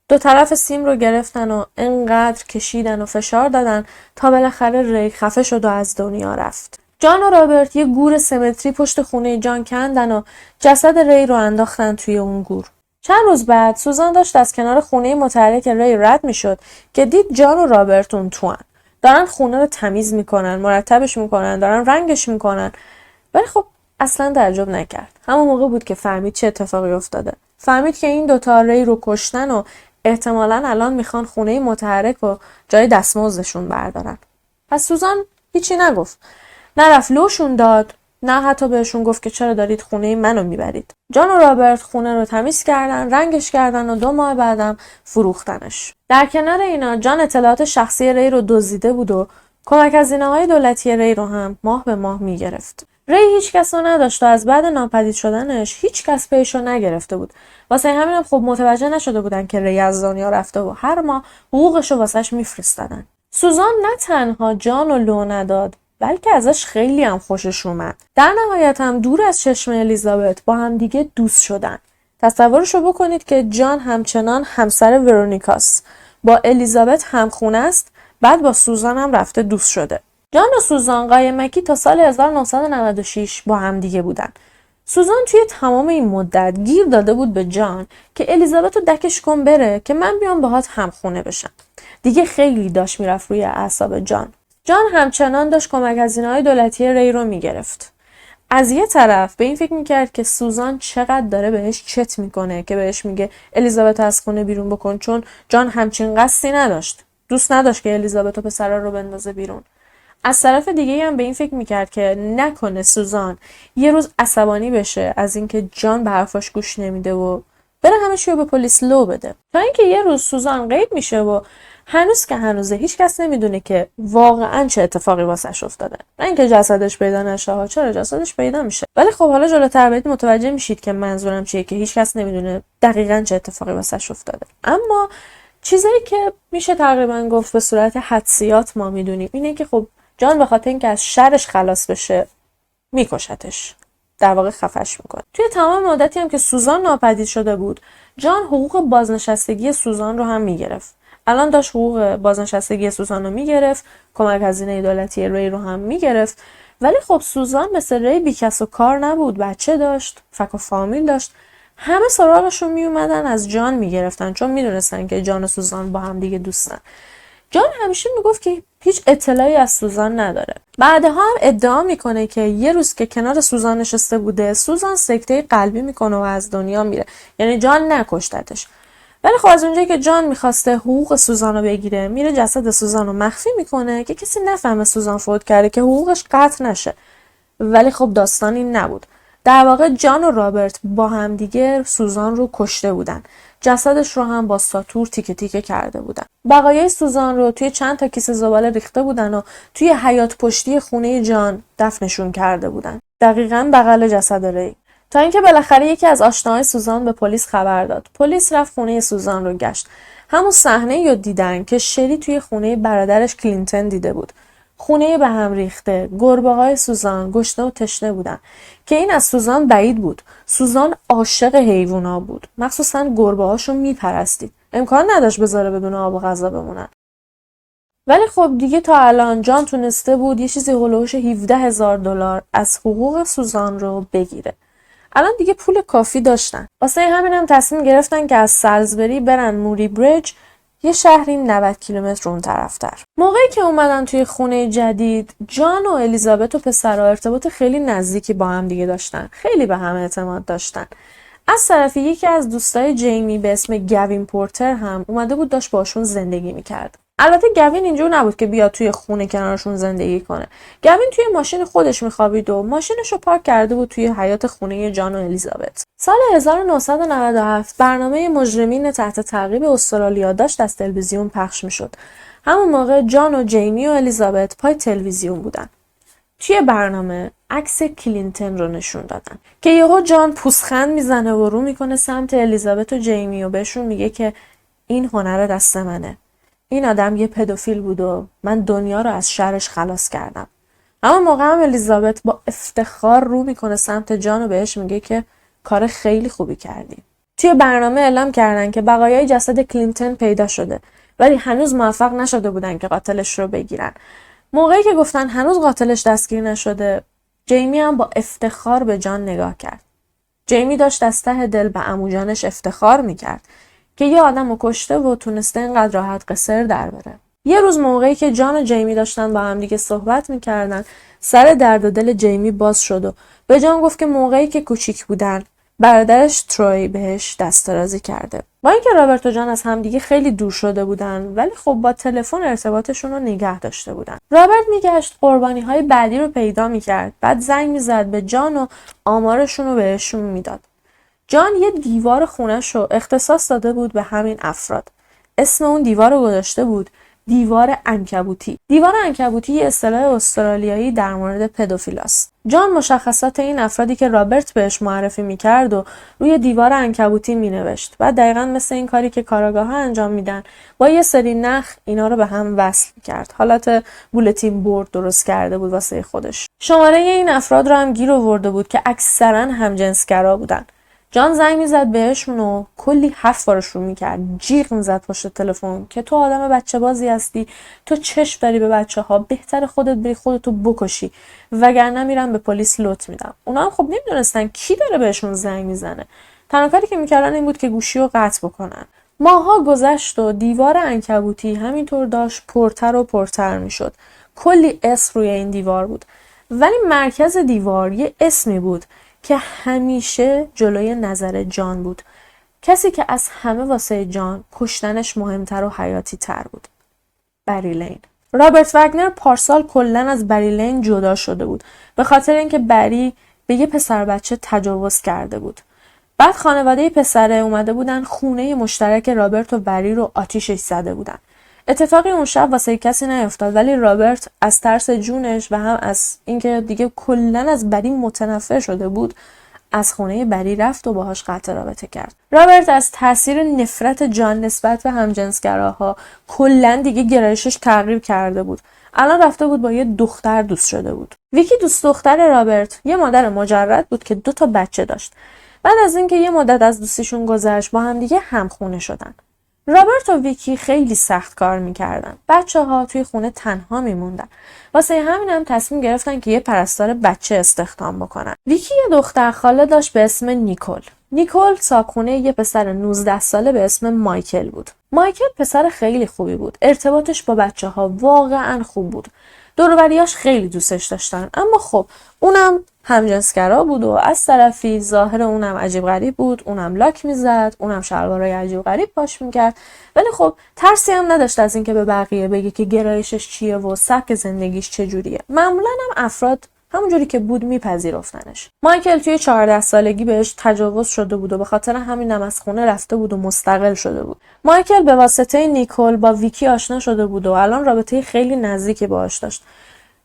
دو طرف سیم رو گرفتن و انقدر کشیدن و فشار دادن تا بالاخره ری خفه شد و از دنیا رفت. جان و رابرت یه گور سمتری پشت خونه جان کندن و جسد ری رو انداختن توی اون گور. چند روز بعد سوزان داشت از کنار خونه متحرک ری رد میشد که دید جان و رابرت اون توان. دارن خونه رو تمیز میکنن، مرتبش میکنن، دارن رنگش میکنن. ولی خب اصلا تعجب نکرد. همون موقع بود که فهمید چه اتفاقی افتاده. فهمید که این دوتا ری رو کشتن و احتمالاً الان میخوان خونه متحرک و جای دستمزدشون بردارن. پس سوزان هیچی نگفت. نه رفت لوشون داد، نه حتی بهشون گفت که چرا دارید خونه منو میبرید. جان و رابرت خونه رو تمیز کردن، رنگش کردن و 2 ماه بعدم فروختنش. در کنار اینا جان اطلاعات شخصی ری رو دزدیده بود و کمک هزینه‌های دولتی ری رو هم ماه به ماه میگرفت. ری هیچ کس رو نداشت و از بعد ناپدید شدنش هیچ کس پیش رو نگرفته بود. واسه همینم خب متوجه نشده بودن که ری از دنیا رفته و هر ماه حقوقش رو واسش میفرستادن. سوزان نه تنها جان رو لو نداد، بلکه ازش خیلی هم خوشش اومد. در نهایت هم دور از چشم الیزابت با هم دیگه دوست شدن. تصورشو بکنید که جان همچنان همسر ورونیکاست، با الیزابت همخونه است، بعد با سوزان هم رفته دوست شده. جان و سوزان قایمکی تا سال 1996 با هم دیگه بودن. سوزان توی تمام این مدت گیر داده بود به جان که الیزابت رو دکش کن بره که من بیام باهات همخونه بشم. دیگه خیلی داشت میرفت روی اعصاب جان. جان همچنان داشت کمک هزینه‌های دولتی ری رو میگرفت. از یه طرف به این فکر میکرد که سوزان چقدر داره بهش چت میکنه که بهش میگه الیزابت از خونه بیرون بکن، چون جان همچین قصدی نداشت. دوست نداشت که الیزابت و پسرا رو بندازه بیرون. از طرف دیگه هم به این فکر میکرد که نکنه سوزان یه روز عصبانی بشه از اینکه جان به حرفاش گوش نمیده و بره همه چی رو به پلیس لو بده. تا اینکه یه روز سوزان غیب میشه و هنوز که هنوزه هیچ کس نمیدونه که واقعا چه اتفاقی واسش افتاده. نه اینکه جسدش پیدا نشه، چرا جسدش پیدا میشه. ولی خب حالا جلوتر برید متوجه میشید که منظورم چیه، که هیچ کس نمیدونه دقیقاً چه اتفاقی واسش افتاده. اما چیزایی که میشه تقریبا گفت به صورت حدسیات ما میدونیم اینه که خب جان به خاطر اینکه از شرش خلاص بشه میکشتش، در واقع خفش میکنه. توی تمام مدتی هم که سوزان ناپدید شده بود، جان حقوق بازنشستگی سوزان رو هم میگرفت. الان داشت حقوق بازنشستگی سوزان رو میگرفت، کمک هزینه دولتی ری رو هم میگرفت. ولی خب سوزان مثل ری بیکس و کار نبود، بچه داشت، فک و فامیل داشت. همه سراغشون می اومدن از جان میگرفتن، چون میدونستن که جان و سوزان با هم دیگه دوستن. جان همیشه میگفت که هیچ اطلاعی از سوزان نداره. بعدها هم ادعا میکنه که یه روز که کنار سوزان نشسته بوده، سوزان سکته قلبی میکنه و از دنیا میره. یعنی جان نکشتتش. ولی خب از اونجایی که جان میخواسته حقوق سوزان رو بگیره، میره جسد سوزان رو مخفی میکنه که کسی نفهمه سوزان فوت کرده، که حقوقش قطع نشه. ولی خب داستان این نبود. در واقع جان و رابرت با هم دیگه سوزان رو کشته بودن. جسدش رو هم با ساتور تیکه تیکه کرده بودن. بقایای سوزان رو توی چند تا کیسه زباله ریخته بودن و توی حیاط پشتی خونه جان دفنشون کرده بودن. دقیقاً بغل جسد ری. تا اینکه بالاخره یکی از آشناهای سوزان به پلیس خبر داد. پلیس رفت خونه سوزان رو گشت. همون صحنه رو دیدن که شری توی خونه برادرش کلینتن دیده بود. خونه به هم ریخته، گربه‌های سوزان گشنه و تشنه بودن که این از سوزان بعید بود. سوزان عاشق حیوونا بود، مخصوصا گربه‌هاشو میپرستید. امکان نداشت بذاره بدون آب و غذا بمونن. ولی خب دیگه تا الان جان تونسته بود یه چیزی هولوش $17,000 از حقوق سوزان رو بگیره. الان دیگه پول کافی داشتن. واسه همین هم تصمیم گرفتن که از سالزبری برن موری بریج، یه شهری 90 کیلومتر اون طرفتر. موقعی که اومدن توی خونه جدید، جان و الیزابت و پسرها ارتباط خیلی نزدیکی با هم دیگه داشتن. خیلی به هم اعتماد داشتن. از طرفی یکی از دوستای جیمی به اسم گوین پورتر هم اومده بود، داشت باشون زندگی میکرد. البته گوین اینجور نبود که بیاد توی خونه کنارشون زندگی کنه. گوین توی ماشین خودش میخوابید و ماشینش رو پارک کرده بود توی حیاط خونه جان و الیزابت. سال 1997 برنامه مجرمین تحت تعقیب استرالیا داشت از تلویزیون پخش میشد. همون موقع جان و جیمی و الیزابت پای تلویزیون بودن. توی برنامه عکس کلینتن رو نشون دادن که یهو جان پوزخند میزنه و رو میکنه سمت الیزابت و جیمی و بهشون میگه که این هنر دست منه. این آدم یه پدوفیل بود و من دنیا رو از شرش خلاص کردم. اما موقع هم الیزابت با افتخار رو میکنه سمت جان و بهش میگه که کار خیلی خوبی کردی. توی برنامه اعلام کردن که بقایای جسد کلینتن پیدا شده، ولی هنوز موفق نشده بودن که قاتلش رو بگیرن. موقعی که گفتن هنوز قاتلش دستگیر نشده، جیمی هم با افتخار به جان نگاه کرد. جیمی داشت از ته دل به عمو جانش افتخار میکرد که یه آدمو کشته و تونسته اینقدر راحت قصر در بره. یه روز موقعی که جان و جیمی داشتن با هم دیگه صحبت میکردن، سر درد و دل جیمی باز شد و به جان گفت که موقعی که کوچیک بودن برادرش تروی بهش دسترازی کرده. با اینکه رابرت و جان از همدیگه خیلی دور شده بودن، ولی خب با تلفن ارتباطشون رو نگه داشته بودن. رابرت میگشت قربانی‌های بعدی رو پیدا میکرد، بعد زنگ میزد به جان و آمارشون رو بهشون میداد. جان یه دیوار خونش رو اختصاص داده بود به همین افراد. اسم اون دیوار رو گذاشته بود دیوار عنکبوتی. دیوار عنکبوتی یه اصطلاح استرالیایی در مورد پدوفیلاست. جان مشخصات این افرادی که رابرت بهش معرفی میکرد و روی دیوار عنکبوتی مینوشت. بعد دقیقاً مثل این کاری که کاراگاه‌ها انجام میدن، با یه سری نخ اینا رو به هم وصل میکرد. حالت بولتین بورد درست کرده بود واسه خودش. شماره این افراد رو هم گیر آورده بود که اکثراً همجنسگرا بودن. جان زنگ میزد بهشون و کلی حرف بارشون میکرد. جیغ میزد پشت تلفن که تو آدم بچه بازی هستی، تو چشم داری به بچه ها، بهتر خودت بری خودتو بکشی وگرنه میرن به پلیس لط میدم. اونا هم خب نمیدونستن کی داره بهشون زنگ میزنه. تنها کاری که میکردن این بود که گوشی رو قطع بکنن. ماها گذشت و دیوار عنکبوتی همینطور داشت پرتر و پرتر میشد. کلی اسم روی این دیوار بود، ولی مرکز دیوار یه اسمی بود که همیشه جلوی نظر جان بود. کسی که از همه واسه جان کشتنش مهمتر و حیاتی تر بود. بری لین. رابرت وگنر پارسال کلن از بری لین جدا شده بود به خاطر اینکه بری به یه پسر بچه تجاوز کرده بود. بعد خانواده پسره اومده بودن خونه مشترک رابرت و بری رو آتیشش زده بودن. اتفاقی اون شب واسه کسی نیفتاد، ولی رابرت از ترس جونش و هم از اینکه دیگه کلن از بری متنفر شده بود از خونه بری رفت و باهاش قطع رابطه کرد. رابرت از تاثیر نفرت جان نسبت به همجنسگراها کلن دیگه گرایشش تغییر کرده بود. الان رفته بود با یه دختر دوست شده بود. ویکی دوست دختر رابرت یه مادر مجرد بود که 2 بچه داشت. بعد از اینکه یه مدت از دوستیشون گذشت با هم دیگه همخونه شدن. رابرت و ویکی خیلی سخت کار میکردن. بچه‌ها توی خونه تنها میموندن. واسه همین هم تصمیم گرفتن که یه پرستار بچه استخدام بکنن. ویکی یه دختر خاله داشت به اسم نیکول. نیکول صاحبخونه یه پسر 19 ساله به اسم مایکل بود. مایکل پسر خیلی خوبی بود. ارتباطش با بچه‌ها واقعا خوب بود. دور و بریاش خیلی دوستش داشتن، اما خب اونم همجنسگرا بود و از طرفی ظاهر اونم عجیب غریب بود، اونم لاک میزد، اونم شلوارای عجیب غریب پاش میکرد، ولی خب ترسی هم نداشت از اینکه به بقیه بگه که گرایشش چیه و سبک زندگیش چجوریه. معمولا هم افراد همونجوری که بود میپذیرفتنش. مایکل توی 14 سالگی بهش تجاوز شده بود و به خاطر همینم از خونه رفته بود و مستقل شده بود. مایکل به واسطه نیکول با ویکی آشنا شده بود و الان رابطه خیلی نزدیکی باهاش داشت.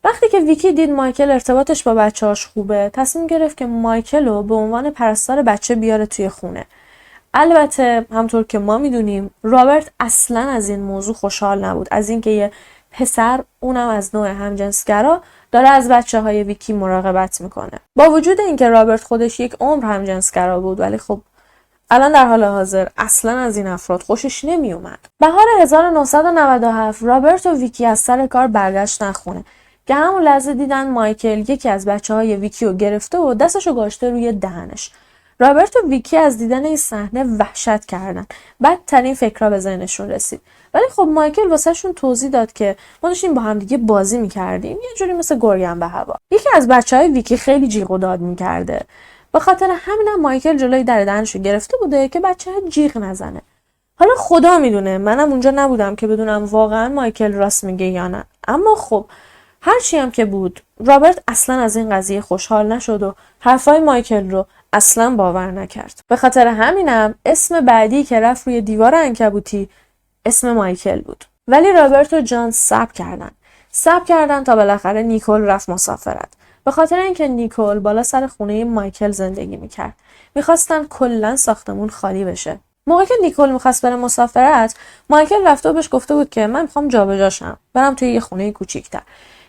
وقتی که ویکی دید مایکل ارتباطش با بچه‌هاش خوبه، تصمیم گرفت که مایکل رو به عنوان پرستار بچه بیاره توی خونه. البته همطور که ما میدونیم رابرت اصلا از این موضوع خوشحال نبود، از اینکه یه پسر، اونم از نوع همجنسگرا، داره از بچه‌های ویکی مراقبت میکنه. با وجود اینکه رابرت خودش یک عمر همجنسگرا بود، ولی خب الان در حال حاضر اصلا از این افراد خوشش نمیومد. بهار 1997 رابرت و ویکی از سر کار برگشتن خونه که همون لحظه دیدن مایکل یکی از بچه‌های ویکی رو گرفته و دستشو گذاشته روی دهنش. رابرت و ویکی از دیدن این صحنه وحشت کردن. بدترین فکرها به ذهنشون رسید. ولی خب مایکل واسهشون توضیح داد که ما داشتیم با هم دیگه بازی می‌کردیم، یه جوری مثل گرگم به هوا. یکی از بچه‌های ویکی خیلی جیغ و داد می‌کرده. به خاطر همینم مایکل جلوی در دهنشو گرفته بوده که بچه‌ها جیغ نزنه. حالا خدا میدونه، منم اونجا نبودم که بدونم واقعا مایکل راست میگه یا نه. اما خب هرچی هم که بود، رابرت اصلا از این قضیه خوشحال نشد و حرفای مایکل رو اصلا باور نکرد. به خاطر همینم اسم بعدی که رفت روی دیوار عنکبوتی اسم مایکل بود. ولی رابرت و جان صبر کردن تا بالاخره نیکول رفت مسافرت. به خاطر اینکه نیکول بالا سر خونه مایکل زندگی میکرد. میخواستن کلا ساختمون خالی بشه. موقعی که نیکول میخواست بره مسافرت، مایکل رفته و بهش گفته بود که من میخوام جابجاشم، برم توی یه خونه کوچیک‌تر.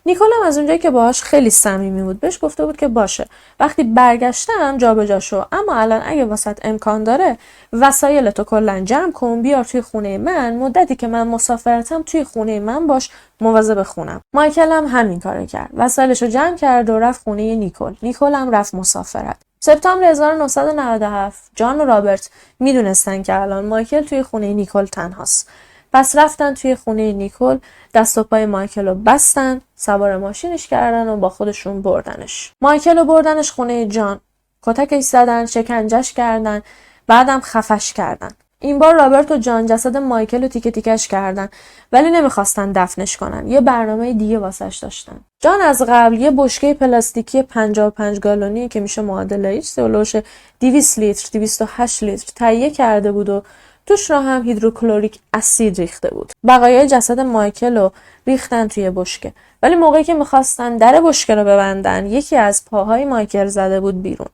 نیکول هم از اونجایی که باهاش خیلی صمیمی بود بهش گفته بود که باشه، وقتی برگشتم جابجا شو، اما الان اگه واسط امکان داره وسایلتو کلا جمع کن بیار توی خونه من، مدتی که من مسافرتم توی خونه من باش، مواظب خونم. مایکل هم همین کارو کرد، وسایلشو جمع کرد و رفت خونه نیکول هم رفت مسافرت. سپتامبر 1997 جان و رابرت میدونستن که الان مایکل توی خونه نیکول تنهاست. پس رفتن توی خونه نیکول، دست و پای مایکل رو بستن، سوار ماشینش کردن و با خودشون بردنش. مایکل رو بردنش خونه جان، کتکش زدن، شکنجش کردن، بعدم خفش کردن. این بار رابرت و جان جسد مایکل رو تیکه تیکش کردن، ولی نمیخواستن دفنش کنن، یه برنامه دیگه واسش داشتن. جان از قبل یه بشکه پلاستیکی 55 گالونی که میشه معادل ایچ سولوش 200 لیتر 208 لیتر تهیه کرده بود و توش را هم هیدروکلوریک اسید ریخته بود. بقایای جسد مایکل رو ریختن توی بشکه، ولی موقعی که میخواستن در بشکه رو ببندن، یکی از پاهای مایکل زده بود بیرون.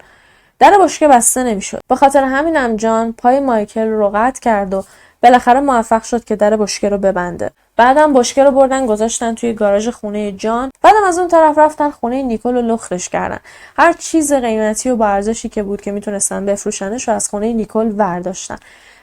در بشکه بسته نمیشد. به خاطر همینم جان پای مایکل رو قطع کرد و بالاخره موفق شد که در بشکه رو ببنده. بعدم بشکه رو بردن گذاشتن توی گاراژ خونه جان. بعدم از اون طرف رفتن خونه نیکول و لختش کردن. هر چیز قیمتی و با ارزشی که بود که میتونستن بفروشنش رو از خونه نیکول ورداشتن.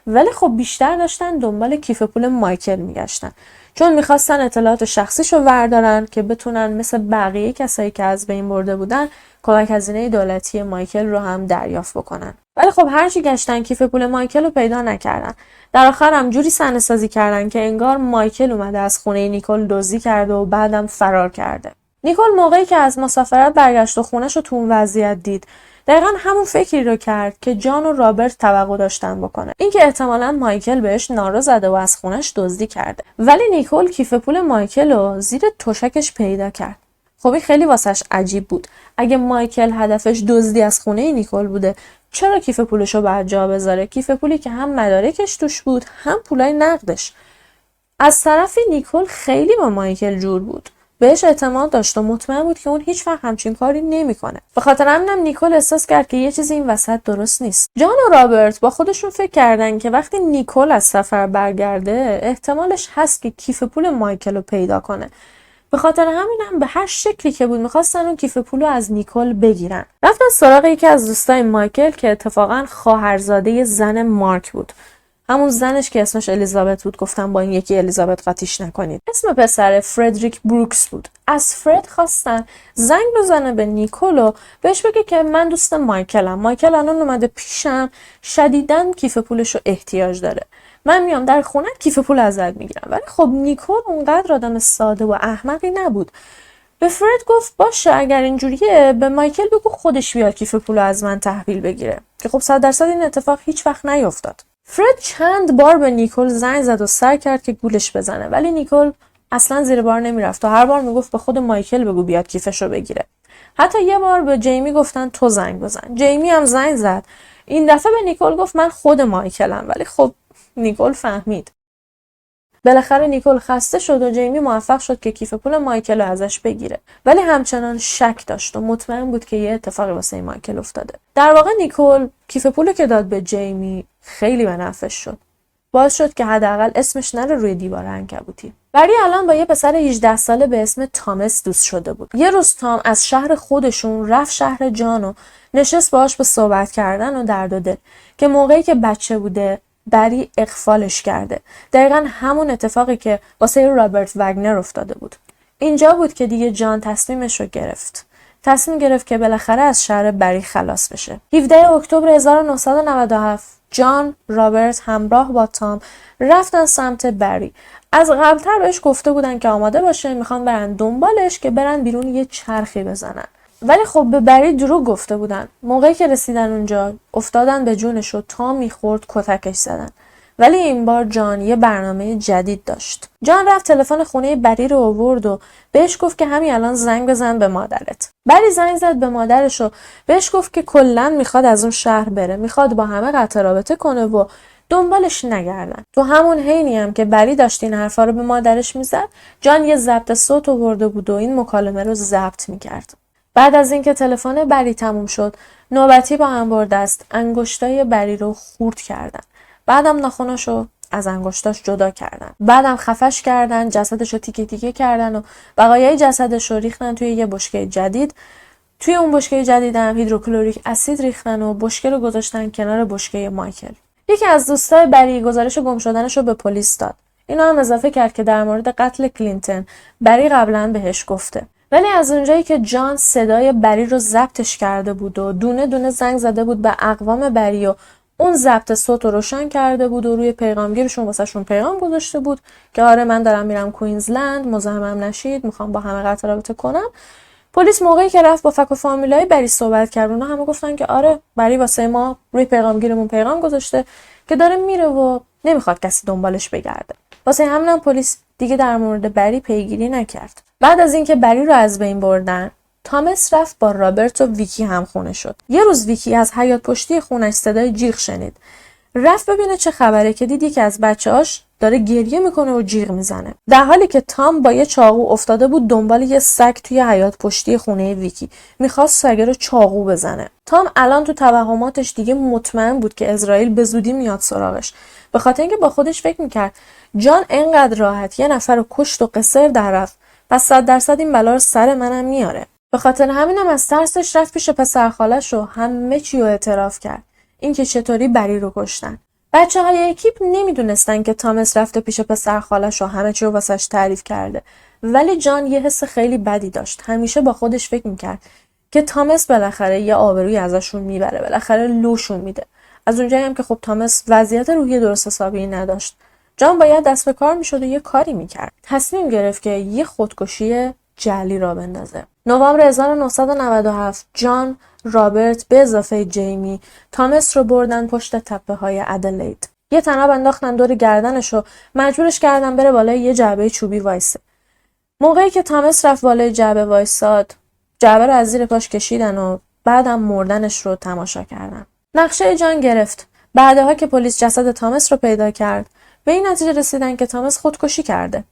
ولی خب بیشتر داشتن دنبال کیف پول مایکل میگشتن، چون میخواستن اطلاعات شخصیشو وردارن که بتونن مثل بقیه کسایی که از بین برده بودن کمک هزینه دولتی مایکل رو هم دریافت بکنن. ولی خب هرچی گشتن کیف پول مایکل رو پیدا نکردن. در آخر هم جوری صحنه سازی کردن که انگار مایکل اومده از خونه نیکول دزدی کرده و بعدم فرار کرده. نیکول موقعی که از مسافرت برگشت و خونش رو تو اون وضعیت دید، دقیقا همون فکری رو کرد که جان و رابرت توقع داشتن بکنه، اینکه احتمالاً مایکل بهش نارو زده و از خونش دزدی کرده. ولی نیکول کیف پول مایکل رو زیر تشکش پیدا کرد. خب این خیلی واسش عجیب بود. اگه مایکل هدفش دزدی از خونه نیکول بوده، چرا کیف پولش رو بعد جا بذاره؟ کیف پولی که هم مدارکش توش بود، هم پولای نقدش. از طرفی نیکول خیلی با مایکل جور بود. بهش اعتماد داشت و مطمئن بود که اون هیچ وقت همچین کاری نمیکنه. به خاطر همینم نیکول احساس کرد که یه چیزی این وسط درست نیست. جان و رابرت با خودشون فکر کردن که وقتی نیکول از سفر برگرده، احتمالش هست که کیف پول مایکل رو پیدا کنه. به خاطر همینم به هر شکلی که بود می‌خواستن اون کیف پول رو از نیکول بگیرن. رفتن سراغ یکی از دوستای مایکل که اتفاقا خواهرزاده زن مارک بود. همون زنش که اسمش الیزابت بود. گفتم با این یکی الیزابت قاطیش نکنید. اسم پسر فردریک بروکس بود. از فرد خواستن زنگ بزنه به نیکول و بهش بگه که من دوست مایکلم. مایکل الان اومده پیشم، شدیداً کیف پولش رو احتیاج داره. من میام در خونه کیف پول ازت میگیرم. ولی خب نیکول اونقدر آدم ساده و احمقی نبود. به فرد گفت باشه اگر اینجوریه به مایکل بگو خودش بیاد کیف پول از من تحویل بگیره، که خب 100% این اتفاق هیچ وقت نیفتاد. فرد چند بار به نیکول زنگ زد و سعی کرد که گولش بزنه، ولی نیکول اصلا زیر بار نمیرفت و هر بار میگفت به خود مایکل بگو بیاد کیفشو بگیره. حتی یه بار به جیمی گفتن تو زنگ بزن. جیمی هم زنگ زد. این دفعه به نیکول گفت من خود مایکلم، ولی خب نیکول فهمید. بالاخره نیکول خسته شد و جیمی موفق شد که کیف پول مایکل رو ازش بگیره، ولی همچنان شک داشت و مطمئن بود که یه اتفاقی واسه مایکل افتاده. در واقع نیکول کیف پول که داد به جیمی خیلی به نفعش شد. باعث شد که حداقل اسمش نره روی دیوار عنکبوتی. بری الان با یه پسر 18 ساله به اسم تامس دوست شده بود. یه روز تام از شهر خودشون رفت شهر جان و نشست باهاش به صحبت کردن و درد و دل، که موقعی که بچه بوده بری اغفالش کرده. دقیقا همون اتفاقی که واسه رابرت وگنر افتاده بود. اینجا بود که دیگه جان تصمیمش رو گرفت. تصمیم گرفت که بالاخره از شر بری خلاص بشه. 17 اکتبر 1997 جان، رابرت همراه با تام رفتن سمت بری. از قبلتر بهش گفته بودن که آماده باشه، میخوان برن دنبالش که برن بیرون یه چرخی بزنن. ولی خب به بری دروغ گفته بودن. موقعی که رسیدن اونجا افتادن به جونش و تام میخورد کتکش زدن. ولی این بار جان یه برنامه جدید داشت. جان رفت تلفن خونه بری رو آورد و بهش گفت که همین الان زنگ بزن به مادرت. بری زنگ زد به مادرش و بهش گفت که کلاً میخواد از اون شهر بره، میخواد با همه قطع رابطه کنه و دنبالش نگردن. تو همون حینی هم که بری داشت این حرفا رو به مادرش میزد، جان یه ضبط صوت آورده بود و این مکالمه رو ضبط میکرد. بعد از اینکه تلفن بری تموم شد، نوبتی با انبار دست انگشتای بری رو خورد کردن. بعدم ناخناشو از انگشتاش جدا کردن. بعدم خفش کردن، جسدشو تیکه تیکه کردن و بقایای جسدشو ریختن توی یه بشکه جدید. توی اون بشکه جدید هم هیدروکلوریک اسید ریختن و بشکه رو گذاشتن کنار بشکه مایکل. یکی از دوستای بری گزارش گم شدنشو به پلیس داد. اینا هم اضافه کرد که در مورد قتل کلینتون بری قبلا بهش گفته. ولی از اونجایی که جان صدای بری رو ضبطش کرده بود و دونه دونه زنگ زده بود به اقوام بری و اون ضبط صوت رو روشن کرده بود و روی پیغامگیرشون واسهشون پیغام گذاشته بود که آره من دارم میرم کوینزلند، مزاحمم نشید، میخوام با همه قطع رابطه کنم. پلیس موقعی که رفت با فک و فامیلای بری صحبت کرد، اونا همه گفتن که آره بری واسه ما روی پیغامگیرمون پیغام گذاشته که داره میره و نمیخواد کسی دنبالش بگرده. واسه همینم پلیس دیگه در مورد بری پیگیری نکرد. بعد از اینکه بری رو از بین بردن، تامس رفت با رابرت و ویکی هم خونه شد. یه روز ویکی از حیاط پشتی خونش صدای جیغ شنید. رفت ببینه چه خبره که دید یکی از بچه‌هاش داره گریه میکنه و جیغ میزنه. در حالی که تام با یه چاقو افتاده بود دنبال یه سگ توی حیاط پشتی خونه ویکی. میخواست سگ رو چاقو بزنه. تام الان تو توهماتش دیگه مطمئن بود که اسرائیل به زودی میاد سراغش. به خاطر اینکه با خودش فکر میکرد جان اینقدر راحت یه نفر رو کشت و قصر در رفت، پس 100% این بلا رو سر منم میاره. به خاطر همینم از ترسش رفت پیش پسر خالش و همه چی رو اعتراف کرد. اینکه چطوری بری رو کشتن. بچه‌های اکیپ نمیدونستن که تامس رفته پیش پسر خالش و همه چی رو واسش تعریف کرده. ولی جان یه حس خیلی بدی داشت. همیشه با خودش فکر میکرد که تامس بالاخره یه آبروی ازشون میبره، بالاخره لوشون میده. از اونجایی هم که خب تامس وضعیت روحی درست حسابی نداشت. جان باید دست به کار میشد و یه کاری میکرد. تصمیم گرفت که یه خودکشی جعلی را بندازه. نوامبر 1997 جان، رابرت به اضافه جیمی تامس رو بردن پشت تپه های ادلید. یه طناب انداختن دور گردنش و مجبورش کردن بره بالای یه جعبه چوبی وایسه. موقعی که تامس رفت بالای جعبه وایساد، جعبه رو از زیر پاش کشیدن و بعدم مردنش رو تماشا کردن. نقشه جان گرفت. بعدها که پلیس جسد تامس رو پیدا کرد، به این نتیجه رسیدن که تامس خودکشی کرده.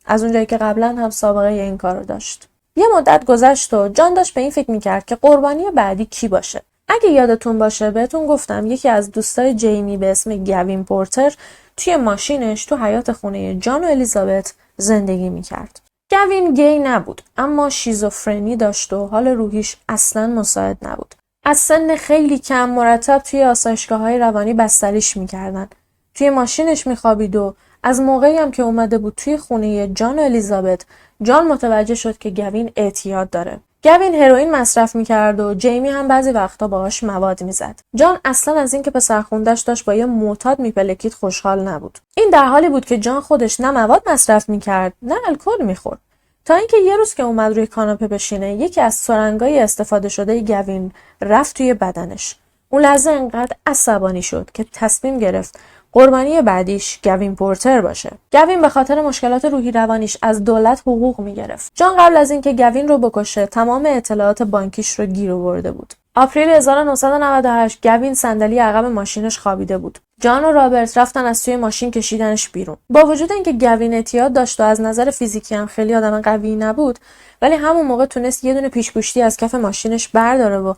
از اونجایی که قبلا هم سابقه این کارو داشت. یه مدت گذشت و جان داشت به این فکر میکرد که قربانی بعدی کی باشه. اگه یادتون باشه بهتون گفتم یکی از دوستای جیمی به اسم گوین پورتر توی ماشینش تو حیاط خونه جان و الیزابت زندگی میکرد. گوین گی نبود، اما شیزوفرنی داشت و حال روحیش اصلاً مساعد نبود. از سن خیلی کم مرتب توی آسایشگاه‌های روانی بستریش میکردن. توی ماشینش میخوابید و از موقعی هم که اومده بود توی خونه جان و الیزابت، جان متوجه شد که گوین اعتیاد داره. گوین هروئین مصرف میکرد و جیمی هم بعضی وقتا باهاش مواد میزد. جان اصلا از اینکه پسرخونده‌اش داشت با یه معتاد میپلکید خوشحال نبود. این در حالی بود که جان خودش نه مواد مصرف میکرد نه الکل میخورد. تا اینکه یه روز که اومد روی کاناپه بشینه، یکی از سرنگای استفاده شده گوین رفت توی بدنش. اون لحظه انقدر عصبانی شد که تصمیم گرفت قربانی بعدیش گوین پورتر باشه. گوین به خاطر مشکلات روحی روانیش از دولت حقوق میگرفت. جان قبل از اینکه گوین رو بکشه تمام اطلاعات بانکیش رو گیر آورده بود. آپریل 1998 گوین صندلی عقب ماشینش خوابیده بود. جان و رابرت رفتن از توی ماشین کشیدنش بیرون. با وجود اینکه گوین اعتیاد داشت و از نظر فیزیکی هم خیلی آدم قوی نبود، ولی همون موقع تونست یه دونه پیشگوشتی از کف ماشینش برداره و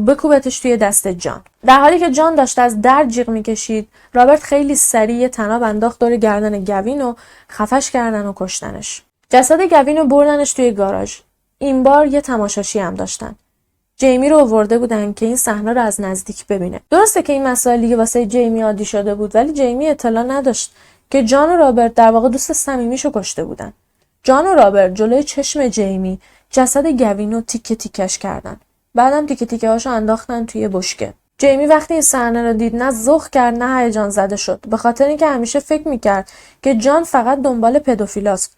بکوبتش توی دست جان. در حالی که جان داشت از درد جیغ میکشید، رابرت خیلی سریع طناب انداخت دور گردن گوین و خفش کردن و کشتنش. جسد گوین رو بردنش توی گاراژ. این بار یه تماشاچی هم داشتن. جیمی رو آورده بودن که این صحنه رو از نزدیک ببینه. درسته که این مسائل دیگه واسه جیمی عادی شده بود، ولی جیمی اطلاع نداشت که جان و رابرت در واقع دوست صمیمیشو کشته بودن. جان و رابرت جلوی چشم جیمی جسد گوین رو تیکه تیکش کردن. بعدم تیکه تیکه هاشو انداختن توی بشکه. جیمی وقتی این صحنه رو دید نه ذوق کرد نه هیجان زده شد، به خاطر اینکه همیشه فکر میکرد که جان فقط دنبال پدوفیلاست.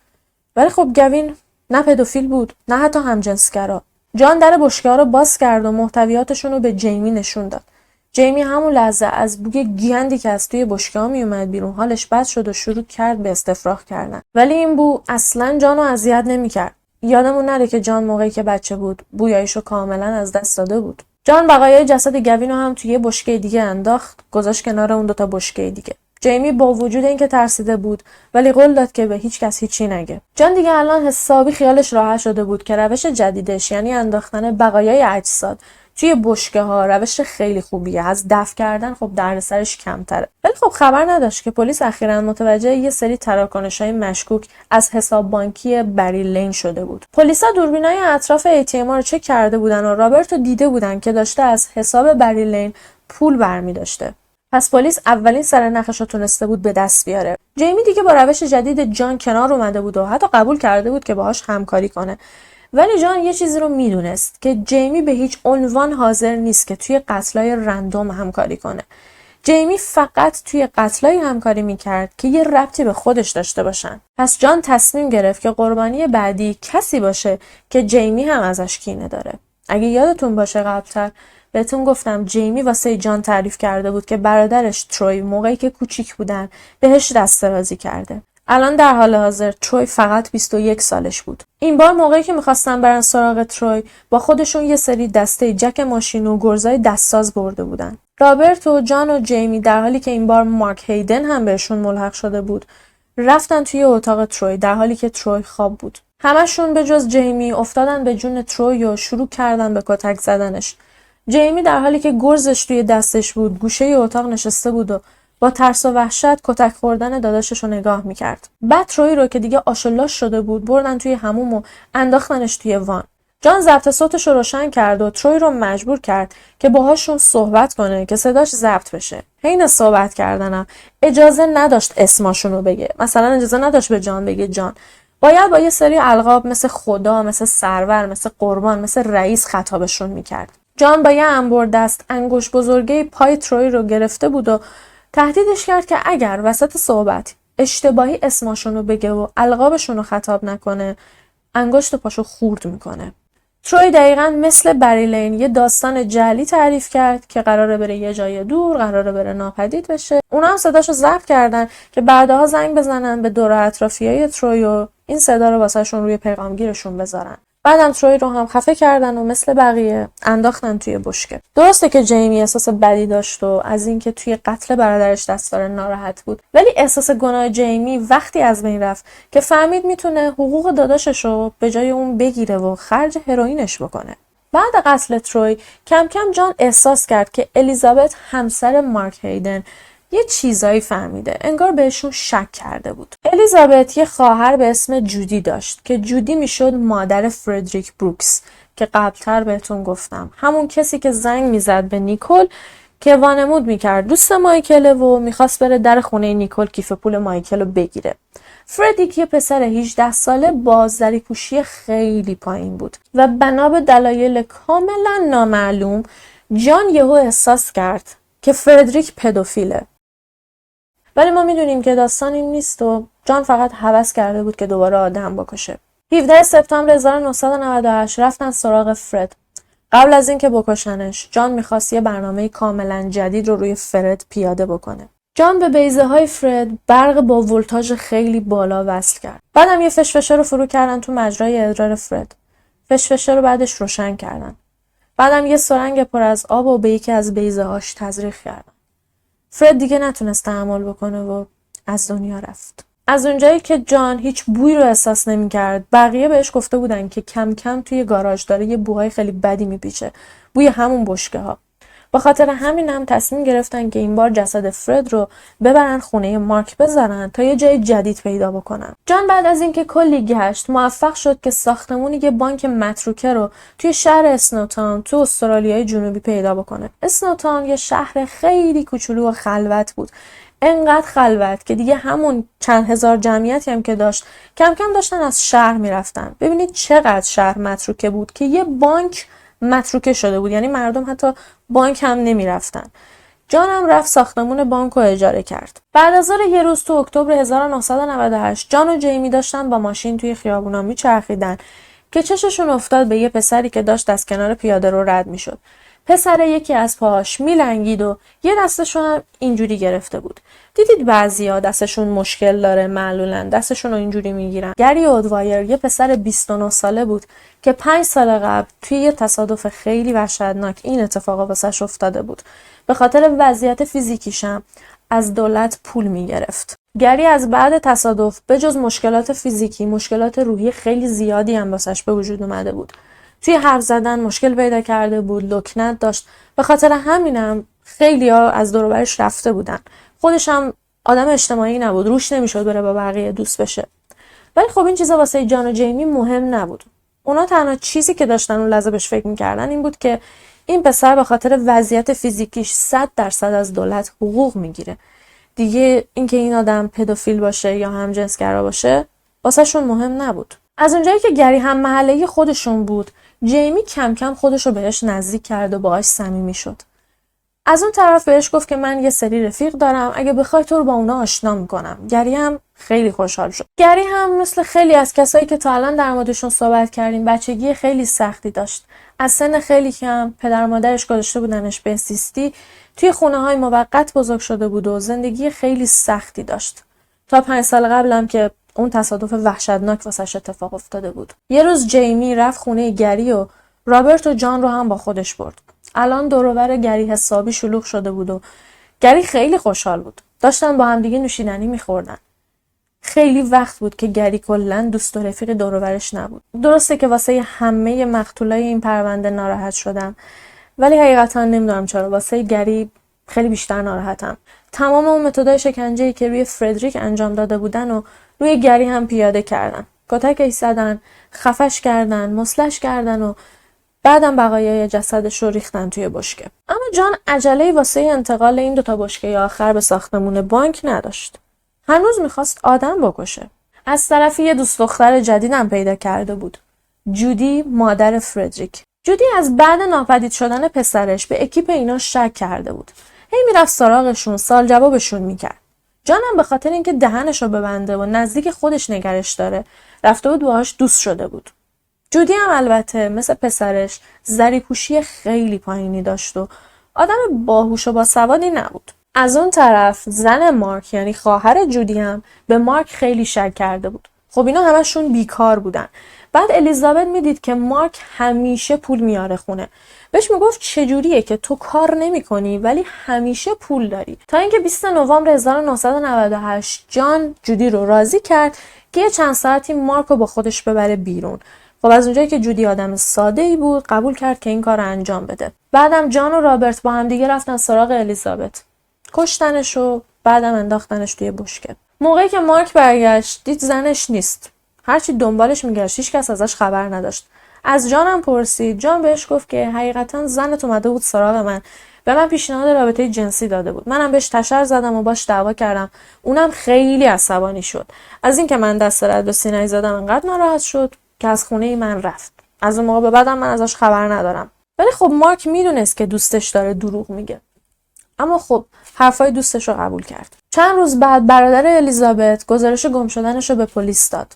ولی خب گوین نه پدوفیل بود نه حتی همجنسگرا. جان در بشکه ها رو باز کرد و محتویاتشون رو به جیمی نشون داد. جیمی همون لحظه از بوی گندی که از توی بشکه ها می اومد بیرون حالش بد شد و شروع کرد به استفراغ کردن. ولی این بو اصلاً جانو اذیت نمی‌کرد. یادمون نره که جان موقعی که بچه بود بویاییشو کاملا از دست داده بود. جان بقایای جسد گوین رو هم توی بشکه دیگه انداخت، گذاشت کنار اون دوتا بشکه دیگه. جیمی با وجود اینکه ترسیده بود ولی قول داد که به هیچ کس هیچی نگه. جان دیگه الان حسابی خیالش راحت شده بود که روش جدیدش یعنی انداختن بقایای اجساد توی بشکه ها روش خیلی خوبیه. از دفع کردن خب دردسرش کمتره. ولی خب خبر نداشت که پلیس اخیراً متوجه یه سری تراکنش‌های مشکوک از حساب بانکی بری لین شده بود. پلیسا دوربینای اطراف ATM رو چک کرده بودن و رابرتو دیده بودن که داشته از حساب بری لین پول برمی‌داشته. پس پلیس اولین سرنخش رو تونسته بود به دست بیاره. جیمی دیگه با روش جدید جان کنار اومده بود و حتی قبول کرده بود که باهاش همکاری کنه. ولی جان یه چیزی رو میدونست که جیمی به هیچ عنوان حاضر نیست که توی قتلای رندوم همکاری کنه. جیمی فقط توی قتلای همکاری میکرد که یه ربطی به خودش داشته باشن. پس جان تصمیم گرفت که قربانی بعدی کسی باشه که جیمی هم ازش کینه داره. اگه یادتون باشه قبلتر بهتون گفتم جیمی واسه جان تعریف کرده بود که برادرش تروی موقعی که کوچیک بودن بهش دست‌درازی کرده. الان در حال حاضر تروی فقط 21 سالش بود. این بار موقعی که میخواستن برن سراغ تروی با خودشون یه سری دسته جک ماشین و گرزای دستساز برده بودن. رابرت و جان و جیمی در حالی که این بار مارک هیدن هم بهشون ملحق شده بود رفتن توی اتاق تروی در حالی که تروی خواب بود. همشون به جز جیمی افتادن به جون تروی و شروع کردن به کتک زدنش. جیمی در حالی که گرزش توی دستش بود گوشه اتاق نشسته بود و با ترس و وحشت کتک خوردن داداشش رو نگاه میکرد. بعد تروی رو که دیگه آشلاش شده بود بردن توی حموم و انداختنش توی وان. جان ضبط صوتش رو روشن کرد و تروی رو مجبور کرد که باهاشون صحبت کنه که صداش ضبط بشه. حین صحبت کردنم اجازه نداشت اسماشون رو بگه. مثلا اجازه نداشت به جان بگه جان. باید با یه سری القاب مثل خدا، مثل سرور، مثل قربان، مثل رئیس خطابشون میکرد. جان با یه انبردست انگشت بزرگه پای تروی رو گرفته بود و تهدیدش کرد که اگر وسط صحبت اشتباهی اسمشون رو بگه و القابشون رو خطاب نکنه انگشت پاشو خورد میکنه. تروی دقیقاً مثل بری لین یه داستان جعلی تعریف کرد که قراره بره یه جای دور، قراره بره ناپدید بشه. اونا هم صداشو ضبط کردن که بعدها زنگ بزنن به دور اطرافیای تروی و این صدا رو واسهشون روی پیغامگیرشون بذارن. بعدم تروی رو هم خفه کردن و مثل بقیه انداختن توی بشکه. درسته که جیمی احساس بدی داشت و از اینکه توی قتل برادرش دستار ناراحت بود، ولی احساس گناه جیمی وقتی از بین رفت که فهمید میتونه حقوق داداشش رو به جای اون بگیره و خرج هروئینش بکنه. بعد قتل تروی کم کم جان احساس کرد که الیزابت همسر مارک هیدن یه چیزایی فهمیده. انگار بهشون شک کرده بود. الیزابت یه خواهر به اسم جودی داشت که جودی میشد مادر فردریک بروکس که قبلتر بهتون گفتم. همون کسی که زنگ میزد به نیکول که وانمود میکرد دوست مایکل و میخواست بره در خونه نیکول کیف پول مایکل رو بگیره. فردریک یه پسر 18 ساله با زریپوشی خیلی پایین بود و بنا به دلایل کاملا نامعلوم جان یهو احساس کرد که فردریک پدوفیله. ولی ما میدونیم که داستان این نیست و جان فقط هوس کرده بود که دوباره آدم بکشه. 17 سپتامبر 1998 رفتن سراغ فرد. قبل از اینکه بکشنش، جان می‌خواست یه برنامه کاملا جدید رو روی فرد پیاده بکنه. جان به بیضه های فرد برق با ولتاژ خیلی بالا وصل کرد. بعدم یه فشفشه رو فرو کردن تو مجرای ادرار فرد. فشفشه رو بعدش روشن کردن. بعدم یه سرنگ پر از آب و به یکی از بیضه هاش تزریق کردن. فرد دیگه نتونست تحمل بکنه و از دنیا رفت. از اونجایی که جان هیچ بویی رو احساس نمی‌کرد، بقیه بهش گفته بودن که کم کم توی گاراژ داره یه بوهای خیلی بدی میپیچه، بوی همون بشکه‌ها. به خاطر همین هم تصمیم گرفتن که این بار جسد فرد رو ببرن خونه مارک بذارن تا یه جای جدید پیدا بکنن. جان بعد از اینکه کلی گشت موفق شد که ساختمون یه بانک متروکه رو توی شهر اسنوتاون تو استرالیای جنوبی پیدا بکنه. اسنوتاون یه شهر خیلی کوچولو و خلوت بود. انقدر خلوت که دیگه همون چند هزار جمعیتی هم که داشت کم کم داشتن از شهر میرفتن. ببینید چقدر شهر متروکه بود که یه بانک متروکه شده بود، یعنی مردم حتی بانک هم نمیرفتن. جان هم رفت ساختمون بانک رو اجاره کرد. بعد از یه روز تو اکتبر 1998 جان و جیمی داشتن با ماشین توی خیابونا میچرخیدن که چششون افتاد به یه پسری که داشت از کنار پیاده رو رد میشد. پسر یکی از پاهاش میلنگید و یه دستشون هم اینجوری گرفته بود. دیدید بعضیا دستشون مشکل داره، معلولا دستشون رو اینجوری میگیرن. گری اودوایر یه پسر 29 ساله بود که 5 سال قبل توی یه تصادف خیلی وحشتناک این اتفاقا واسش افتاده بود. به خاطر وضعیت فیزیکیش هم از دولت پول میگرفت. گری از بعد تصادف به جز مشکلات فیزیکی، مشکلات روحی خیلی زیادی هم واسش به وجود اومده بود. توی حرف زدن مشکل پیدا کرده بود، لکنت داشت. به خاطر همینم خیلی‌ها از دور و برش رفته بودن. خودش هم آدم اجتماعی نبود، روش نمیشد بره با بقیه دوست بشه. ولی خب این چیزا واسه جان و جیمی مهم نبود. اونا تنها چیزی که داشتن اون لحظه بهش فکر می‌کردن این بود که این پسر به خاطر وضعیت فیزیکیش 100% از دولت حقوق میگیره. دیگه اینکه این آدم پدوفیل باشه یا همجنسگرا باشه واسهشون مهم نبود. از اونجایی که گری هم محله خودشون بود، جیمی کم کم خودشو بهش نزدیک کرد و باهاش صمیمی شد. از اون طرف بهش گفت که من یه سری رفیق دارم، اگه بخوای تو رو با اونا آشنا میکنم. گری هم خیلی خوشحال شد. گری هم مثل خیلی از کسایی که تا الان در موردشون صحبت کردیم بچگی خیلی سختی داشت. از سن خیلی کم پدر و مادرش گذاشته بودنش به سیستی، توی خونه‌های موقت بزرگ شده بود و زندگی خیلی سختی داشت. تا 5 سال قبلم که اون تصادف وحشتناک واسش اتفاق افتاده بود. یه روز جیمی رفت خونه گری و رابرت و جان رو هم با خودش برد. الان دور و بر گری حسابی شلوغ شده بود و گری خیلی خوشحال بود. داشتن با هم دیگه نوشیدنی می‌خوردن. خیلی وقت بود که گری کلاً دوست و رفیق دور و برش نبود. درسته که واسه همه مقتولای این پرونده ناراحت شدم، ولی حقیقتا نمیدونم چرا واسه گری خیلی بیشتر ناراحتم. تمام اون متدای شکنجه‌ای که روی فردریک انجام داده بودن و روی گری هم پیاده کردن. کتکش زدن، خفش کردن، مسلش کردن و بعدم بقایای جسدش رو ریختن توی بشکه. اما جان عجله واسه انتقال این دوتا بشکه آخر به ساختمون بانک نداشت. هنوز میخواست آدم بکشه. از طرفی یه دوست دختر جدیدم پیدا کرده بود. جودی، مادر فردریک. جودی از بعد ناپدید شدن پسرش به اکیپ اینا شک کرده بود. هی میرفت سراغشون، سال جوابشون میکرد. جانم به خاطر اینکه دهنشو ببنده و نزدیک خودش نگرش داره، رفته بود باهاش دوست شده بود. جودی هم البته مثل پسرش زریپوشی خیلی پایینی داشت و آدم باهوش و باسوادی نبود. از اون طرف زن مارک یعنی خواهر جودی هم به مارک خیلی شک کرده بود. خب اینا همشون بیکار بودن. بعد الیزابت میدید که مارک همیشه پول میاره خونه. بهش میگفت چجوریه که تو کار نمی کنی ولی همیشه پول داری. تا اینکه 20 نوامبر 1998 جان جودی رو راضی کرد که یه چند ساعتی مارک رو با خودش ببره بیرون. خب از اونجایی که جودی آدم ساده‌ای بود قبول کرد که این کار رو انجام بده. بعدم جان و رابرت با هم دیگه رفتن سراغ الیزابت. کشتنش و بعدم انداختنش توی بشکه. موقعی که مارک برگشت دید زنش نیست. هرچی دنبالش میگشت هیچ کس ازش خبر نداشت. از جانم پرسید. جان بهش گفت که حقیقتا زنت اومده بود سراغ من به من پیشنهاد رابطه جنسی داده بود. منم بهش تشر زدم و باش دعوا کردم. اونم خیلی عصبانی شد. از اینکه من دست رد به سینه‌ای زدم انقدر ناراحت شد که از خونه من رفت. از اون موقع به بعدم من ازش خبر ندارم. ولی خب مارک میدونست که دوستش داره دروغ میگه. اما خب حرفای دوستش رو قبول کرد. چند روز بعد برادر الیزابت گزارش گم شدنش رو به پلیس داد.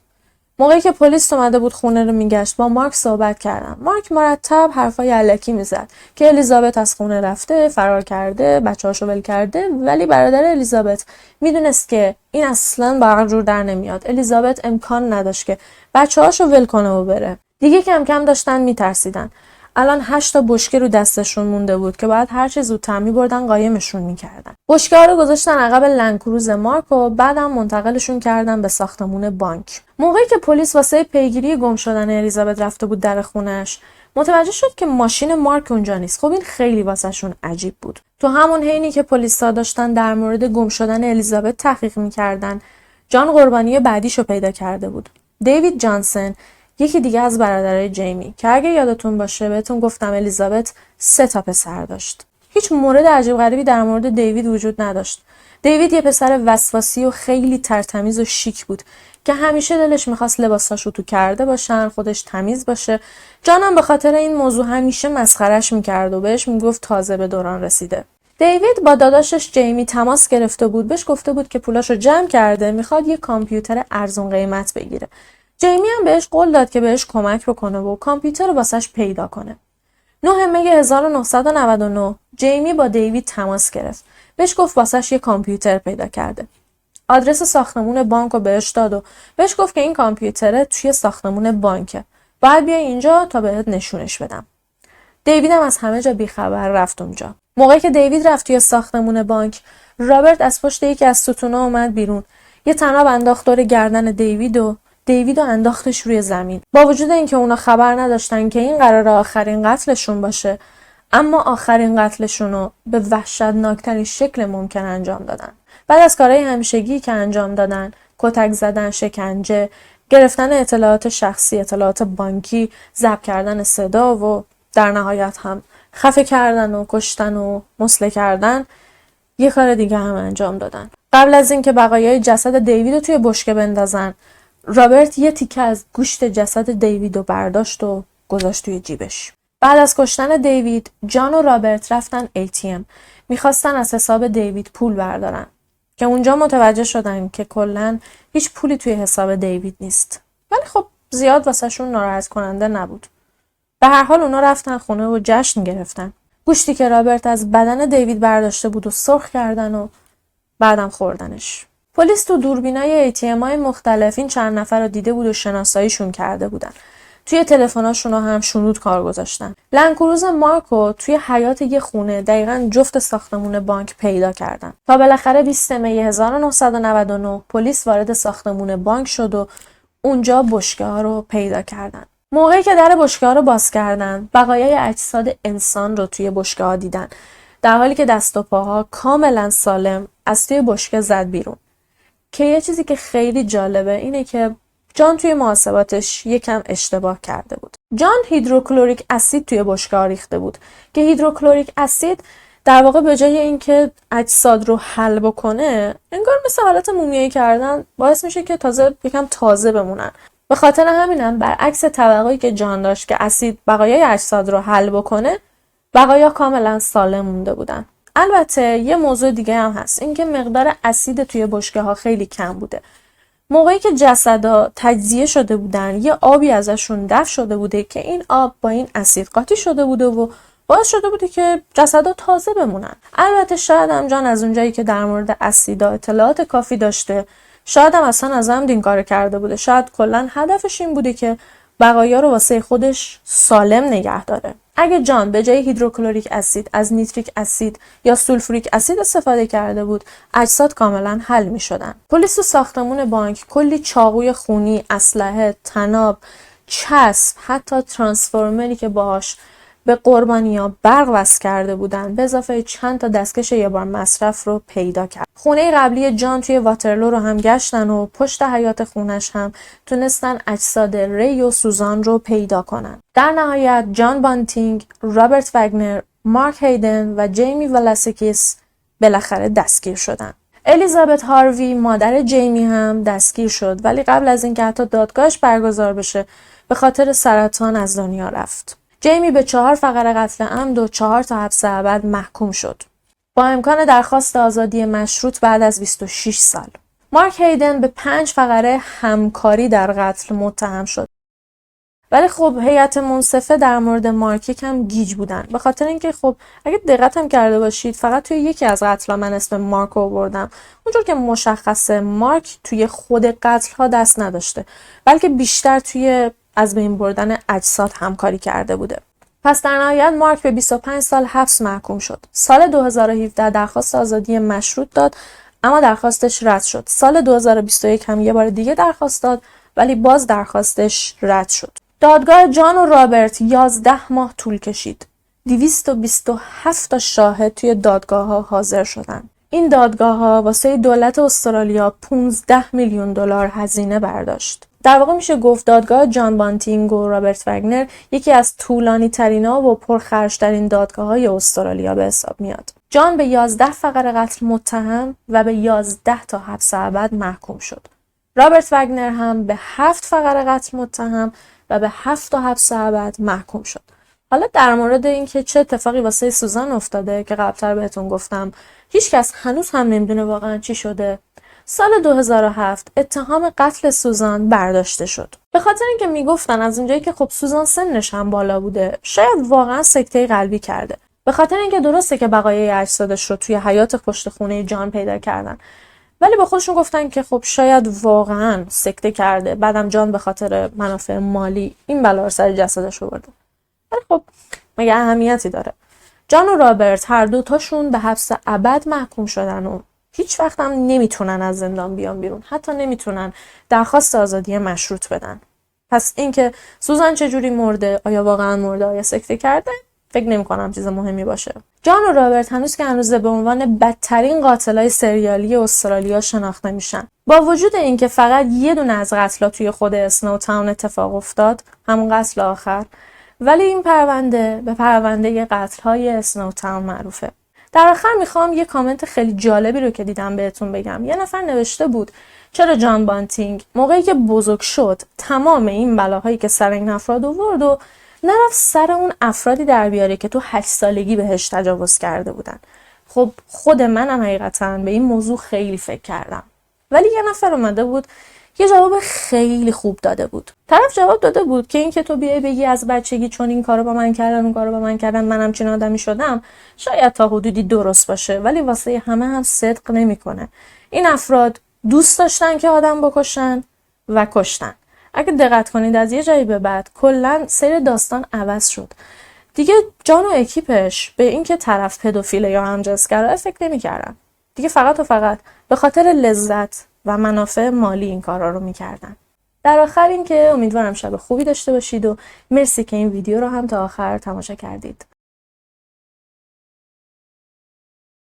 موقعی که پلیس اومده بود خونه رو میگشت با مارک صحبت کردن. مارک مرتب حرفای الکی میزد که الیزابت از خونه رفته، فرار کرده، بچه‌هاشو ول کرده، ولی برادر الیزابت میدونست که این اصلاً با جور در نمیاد. الیزابت امکان نداشت که بچه‌هاشو ول کنه و بره. دیگه کم کم داشتن میترسیدن. الان 8 تا بشکه رو دستشون مونده بود که باید هر چه زودتر می‌بردن قایمشون می‌کردن. بشکه‌ها رو گذاشتن عقب لنکروز مارک و بعدم منتقلشون کردن به ساختمون بانک. موقعی که پلیس واسه پیگیری گم شدن الیزابت رفته بود در خونش، متوجه شد که ماشین مارک اونجا نیست. خب این خیلی واسهشون عجیب بود. تو همون حینی که پلیسا داشتن در مورد گم شدن الیزابت تحقیق می‌کردن، جان قربانی بعدیشو پیدا کرده بود. دیوید جانسن، یکی دیگه از برادرای جیمی که اگه یادتون باشه بهتون گفتم الیزابت 3 تا پسر داشت. هیچ مورد عجیب غریبی در مورد دیوید وجود نداشت. دیوید یه پسر وسواسی و خیلی ترتمیز و شیک بود که همیشه دلش میخواست لباساشو تو کرده باشن، خودش تمیز باشه. جانم به خاطر این موضوع همیشه مسخرش میکرد و بهش میگفت تازه به دوران رسیده. دیوید با داداشش جیمی تماس گرفته بود، بهش گفته بود که پولاشو جمع کرده، میخواد یه کامپیوتر ارزون قیمت بگیره. جیمی هم بهش قول داد که بهش کمک بکنه و کامپیوتر رو واسش پیدا کنه. 9 می 1999 جیمی با دیوید تماس گرفت. بهش گفت واسش یه کامپیوتر پیدا کرده. آدرس ساختمون بانک رو بهش داد و بهش گفت که این کامپیوتر توی ساختمون بانکه. باید بیای اینجا تا بهت نشونش بدم. دیوید هم از همه جا بیخبر رفت اونجا. موقعی که دیوید رفت توی ساختمون بانک، رابرت از پشت یکی از ستونا اومد بیرون. یه طناب انداخت دور گردن دیوید رو انداختش روی زمین. با وجود اینکه اونا خبر نداشتن که این قراره آخرین قتلشون باشه، اما آخرین قتلشون رو به وحشتناکترین شکل ممکن انجام دادن. بعد از کارهای همیشگی که انجام دادن، کتک زدن، شکنجه، گرفتن اطلاعات شخصی، اطلاعات بانکی، ضبط کردن صدا و در نهایت هم خفه کردن و کشتن و مسله کردن، یه کار دیگه هم انجام دادن. قبل از اینکه بقایای جسد دیوید رو توی بشکه بندازن، رابرت یه تیکه از گوشت جسد دیوید رو برداشت و گذاشت توی جیبش. بعد از کشتن دیوید، جان و رابرت رفتن ATM. میخواستن از حساب دیوید پول بردارن که اونجا متوجه شدن که کلاً هیچ پولی توی حساب دیوید نیست. ولی خب زیاد واسهشون ناراحت کننده نبود. به هر حال اونا رفتن خونه و جشن گرفتن. گوشتی که رابرت از بدن دیوید برداشته بود و سرخ کردن و بعدم خوردنش. پلیس تو دوربینای ATM‌های مختلف این چند نفر رو دیده بود و شناساییشون کرده بودن. توی تلفن‌هاشون هم شنود کار گذاشتن. لنکروز مارکو توی حیاط یه خونه دقیقاً جفت ساختمون بانک پیدا کردن. تا بالاخره 20 می 1999 پلیس وارد ساختمون بانک شد و اونجا بشکه‌ها رو پیدا کردن. موقعی که در بشکه‌ها رو باز کردن، بقایای اجساد انسان رو توی بشکه‌ها دیدن، در حالی که دست و پاها کاملا سالم از توی بشکه زد بیرون. که یه چیزی که خیلی جالبه اینه که جان توی محاسباتش یکم اشتباه کرده بود. جان هیدروکلوریک اسید توی بشکه‌ها ریخته بود که هیدروکلوریک اسید در واقع به جای اینکه اجساد رو حل بکنه، انگار مثل حالت مومیایی کردن باعث میشه که یکم تازه بمونن. به خاطر همینم برعکس توقعی که جان داشت که اسید بقایای اجساد رو حل بکنه، بقایا کاملا سالم مونده بودن. البته یه موضوع دیگه هم هست، اینکه مقدار اسید توی بشکه ها خیلی کم بوده. موقعی که جسدا تجزیه شده بودن، یه آبی ازشون دفع شده بوده که این آب با این اسید قاطی شده بوده و باعث شده بوده که جسدا تازه بمونن. البته شاید هم جان از اونجایی که در مورد اسیدا اطلاعات کافی داشته، شاید هم اصلا از عمد این کارو کرده بوده. شاید کلا هدفش این بوده که بقایا رو واسه خودش سالم نگه داره. اگه جان به جای هیدروکلوریک اسید از نیتریک اسید یا سولفوریک اسید استفاده کرده بود، اجساد کاملا حل می شدن. پلیس تو ساختمون بانک کلی چاقوی خونی، اسلحه، طناب، چسب، حتی ترانسفورمری که باهاش به قربانی‌ها برق وصل کرده بودن، به اضافه چند تا دستکش یه بار مصرف رو پیدا کرد. خونه قبلی جان توی واترلو رو هم گشتن و پشت حیاط خونش هم تونستن اجساد ری و سوزان رو پیدا کنن. در نهایت جان بانتینگ، رابرت وگنر، مارک هیدن و جیمی ولاسکیس بالاخره دستگیر شدن. الیزابت هاروی مادر جیمی هم دستگیر شد، ولی قبل از اینکه حتی دادگاهش برگزار بشه به خاطر سرطان از دنیا رفت. جیمی به 4 فقره قتل عمد و 4 تا حبس ابد محکوم شد، با امکان درخواست آزادی مشروط بعد از 26 سال. مارک هیدن به 5 فقره همکاری در قتل متهم شد. ولی خب هیئت منصفه در مورد مارک یکم گیج بودن، به خاطر اینکه خب اگه دقت هم کرده باشید فقط توی یکی از قتل‌ها من اسم مارک رو آوردم. اونجور که مشخصه مارک توی خود قتل‌ها دست نداشته، بلکه بیشتر توی از بین بردن اجساد همکاری کرده بوده. پس در نهایت مارک به 25 سال حبس محکوم شد. سال 2017 درخواست آزادی مشروط داد، اما درخواستش رد شد. سال 2021 هم یه بار دیگه درخواست داد، ولی باز درخواستش رد شد. دادگاه جان و رابرت 11 ماه طول کشید. 227 تا شاهد توی دادگاه ها حاضر شدن. این دادگاه ها واسه دولت استرالیا 15 میلیون دلار هزینه برداشت. در واقع میشه گفت دادگاه جان بانتینگ و رابرت وگنر یکی از طولانی ترین و پرخرج ترین دادگاه های استرالیا به حساب میاد. جان به 11 فقره قتل متهم و به 11 تا حبس ابد محکوم شد. رابرت وگنر هم به 7 فقره قتل متهم و به 7 تا حبس ابد محکوم شد. حالا در مورد اینکه چه اتفاقی واسه سوزان افتاده که قبلتر بهتون گفتم، هیچکس هنوز هم نمیدونه واقعا چی شده. سال 2007 اتهام قتل سوزان برداشته شد. به خاطر اینکه میگفتن از اونجایی که خب سوزان سنش هم بالا بوده، شاید واقعا سکته قلبی کرده. به خاطر اینکه درسته که بقایای اجسادش رو توی حیاط پشت خونه جان پیدا کردن، ولی به خودشون گفتن که خب شاید واقعا سکته کرده، بعدم جان به خاطر منافع مالی این بلا رو سر جسدش آورده. ولی خب مگه اهمیتی داره؟ جان و رابرت هر دو تاشون به حبس ابد محکوم شدن و هیچ وقت هم نمیتونن از زندان بیان بیرون، حتی نمیتونن درخواست آزادی مشروط بدن. پس اینکه سوزان چجوری مرده، آیا واقعا مرده، آیا سکته کرده، فکر نمی‌کنم چیز مهمی باشه. جان و رابرت هنوز که هنوز به عنوان بدترین قاتلای سریالی استرالیا شناخته میشن. با وجود اینکه فقط یه دونه از قتل‌ها توی خود اسنو تاون اتفاق افتاد، همون قتل آخر، ولی این پرونده به پرونده قتل‌های اسنو تاون معروفه. در آخر میخوام یه کامنت خیلی جالبی رو که دیدم بهتون بگم. یه نفر نوشته بود چرا جان بانتینگ موقعی که بزرگ شد تمام این بلاهایی که سر این افراد آورد و نرفت سر اون افرادی در بیاره که تو 8 سالگی بهش تجاوز کرده بودن. خب خود منم حقیقتا به این موضوع خیلی فکر کردم، ولی یه نفر اومده بود یه جواب خیلی خوب داده بود. طرف جواب داده بود که این که تو بیای بگی از بچگی چون این کارو با من کردن اون کارو با من کردن منم چنین آدمی شدم، شاید تا حدودی درست باشه، ولی واسه همه هم صدق نمیکنه. این افراد دوست داشتن که آدم بکشن و کشتن. اگه دقت کنید از یه جایی به بعد کلا سیر داستان عوض شد. دیگه جان و اکیپش به این که طرف پدوفیله یا همجنسگرا فکر نمی‌کردن. دیگه فقط و فقط به خاطر لذت و منافع مالی این کارا رو می‌کردن. در آخر این که امیدوارم شب خوبی داشته باشید و مرسی که این ویدیو رو هم تا آخر تماشا کردید.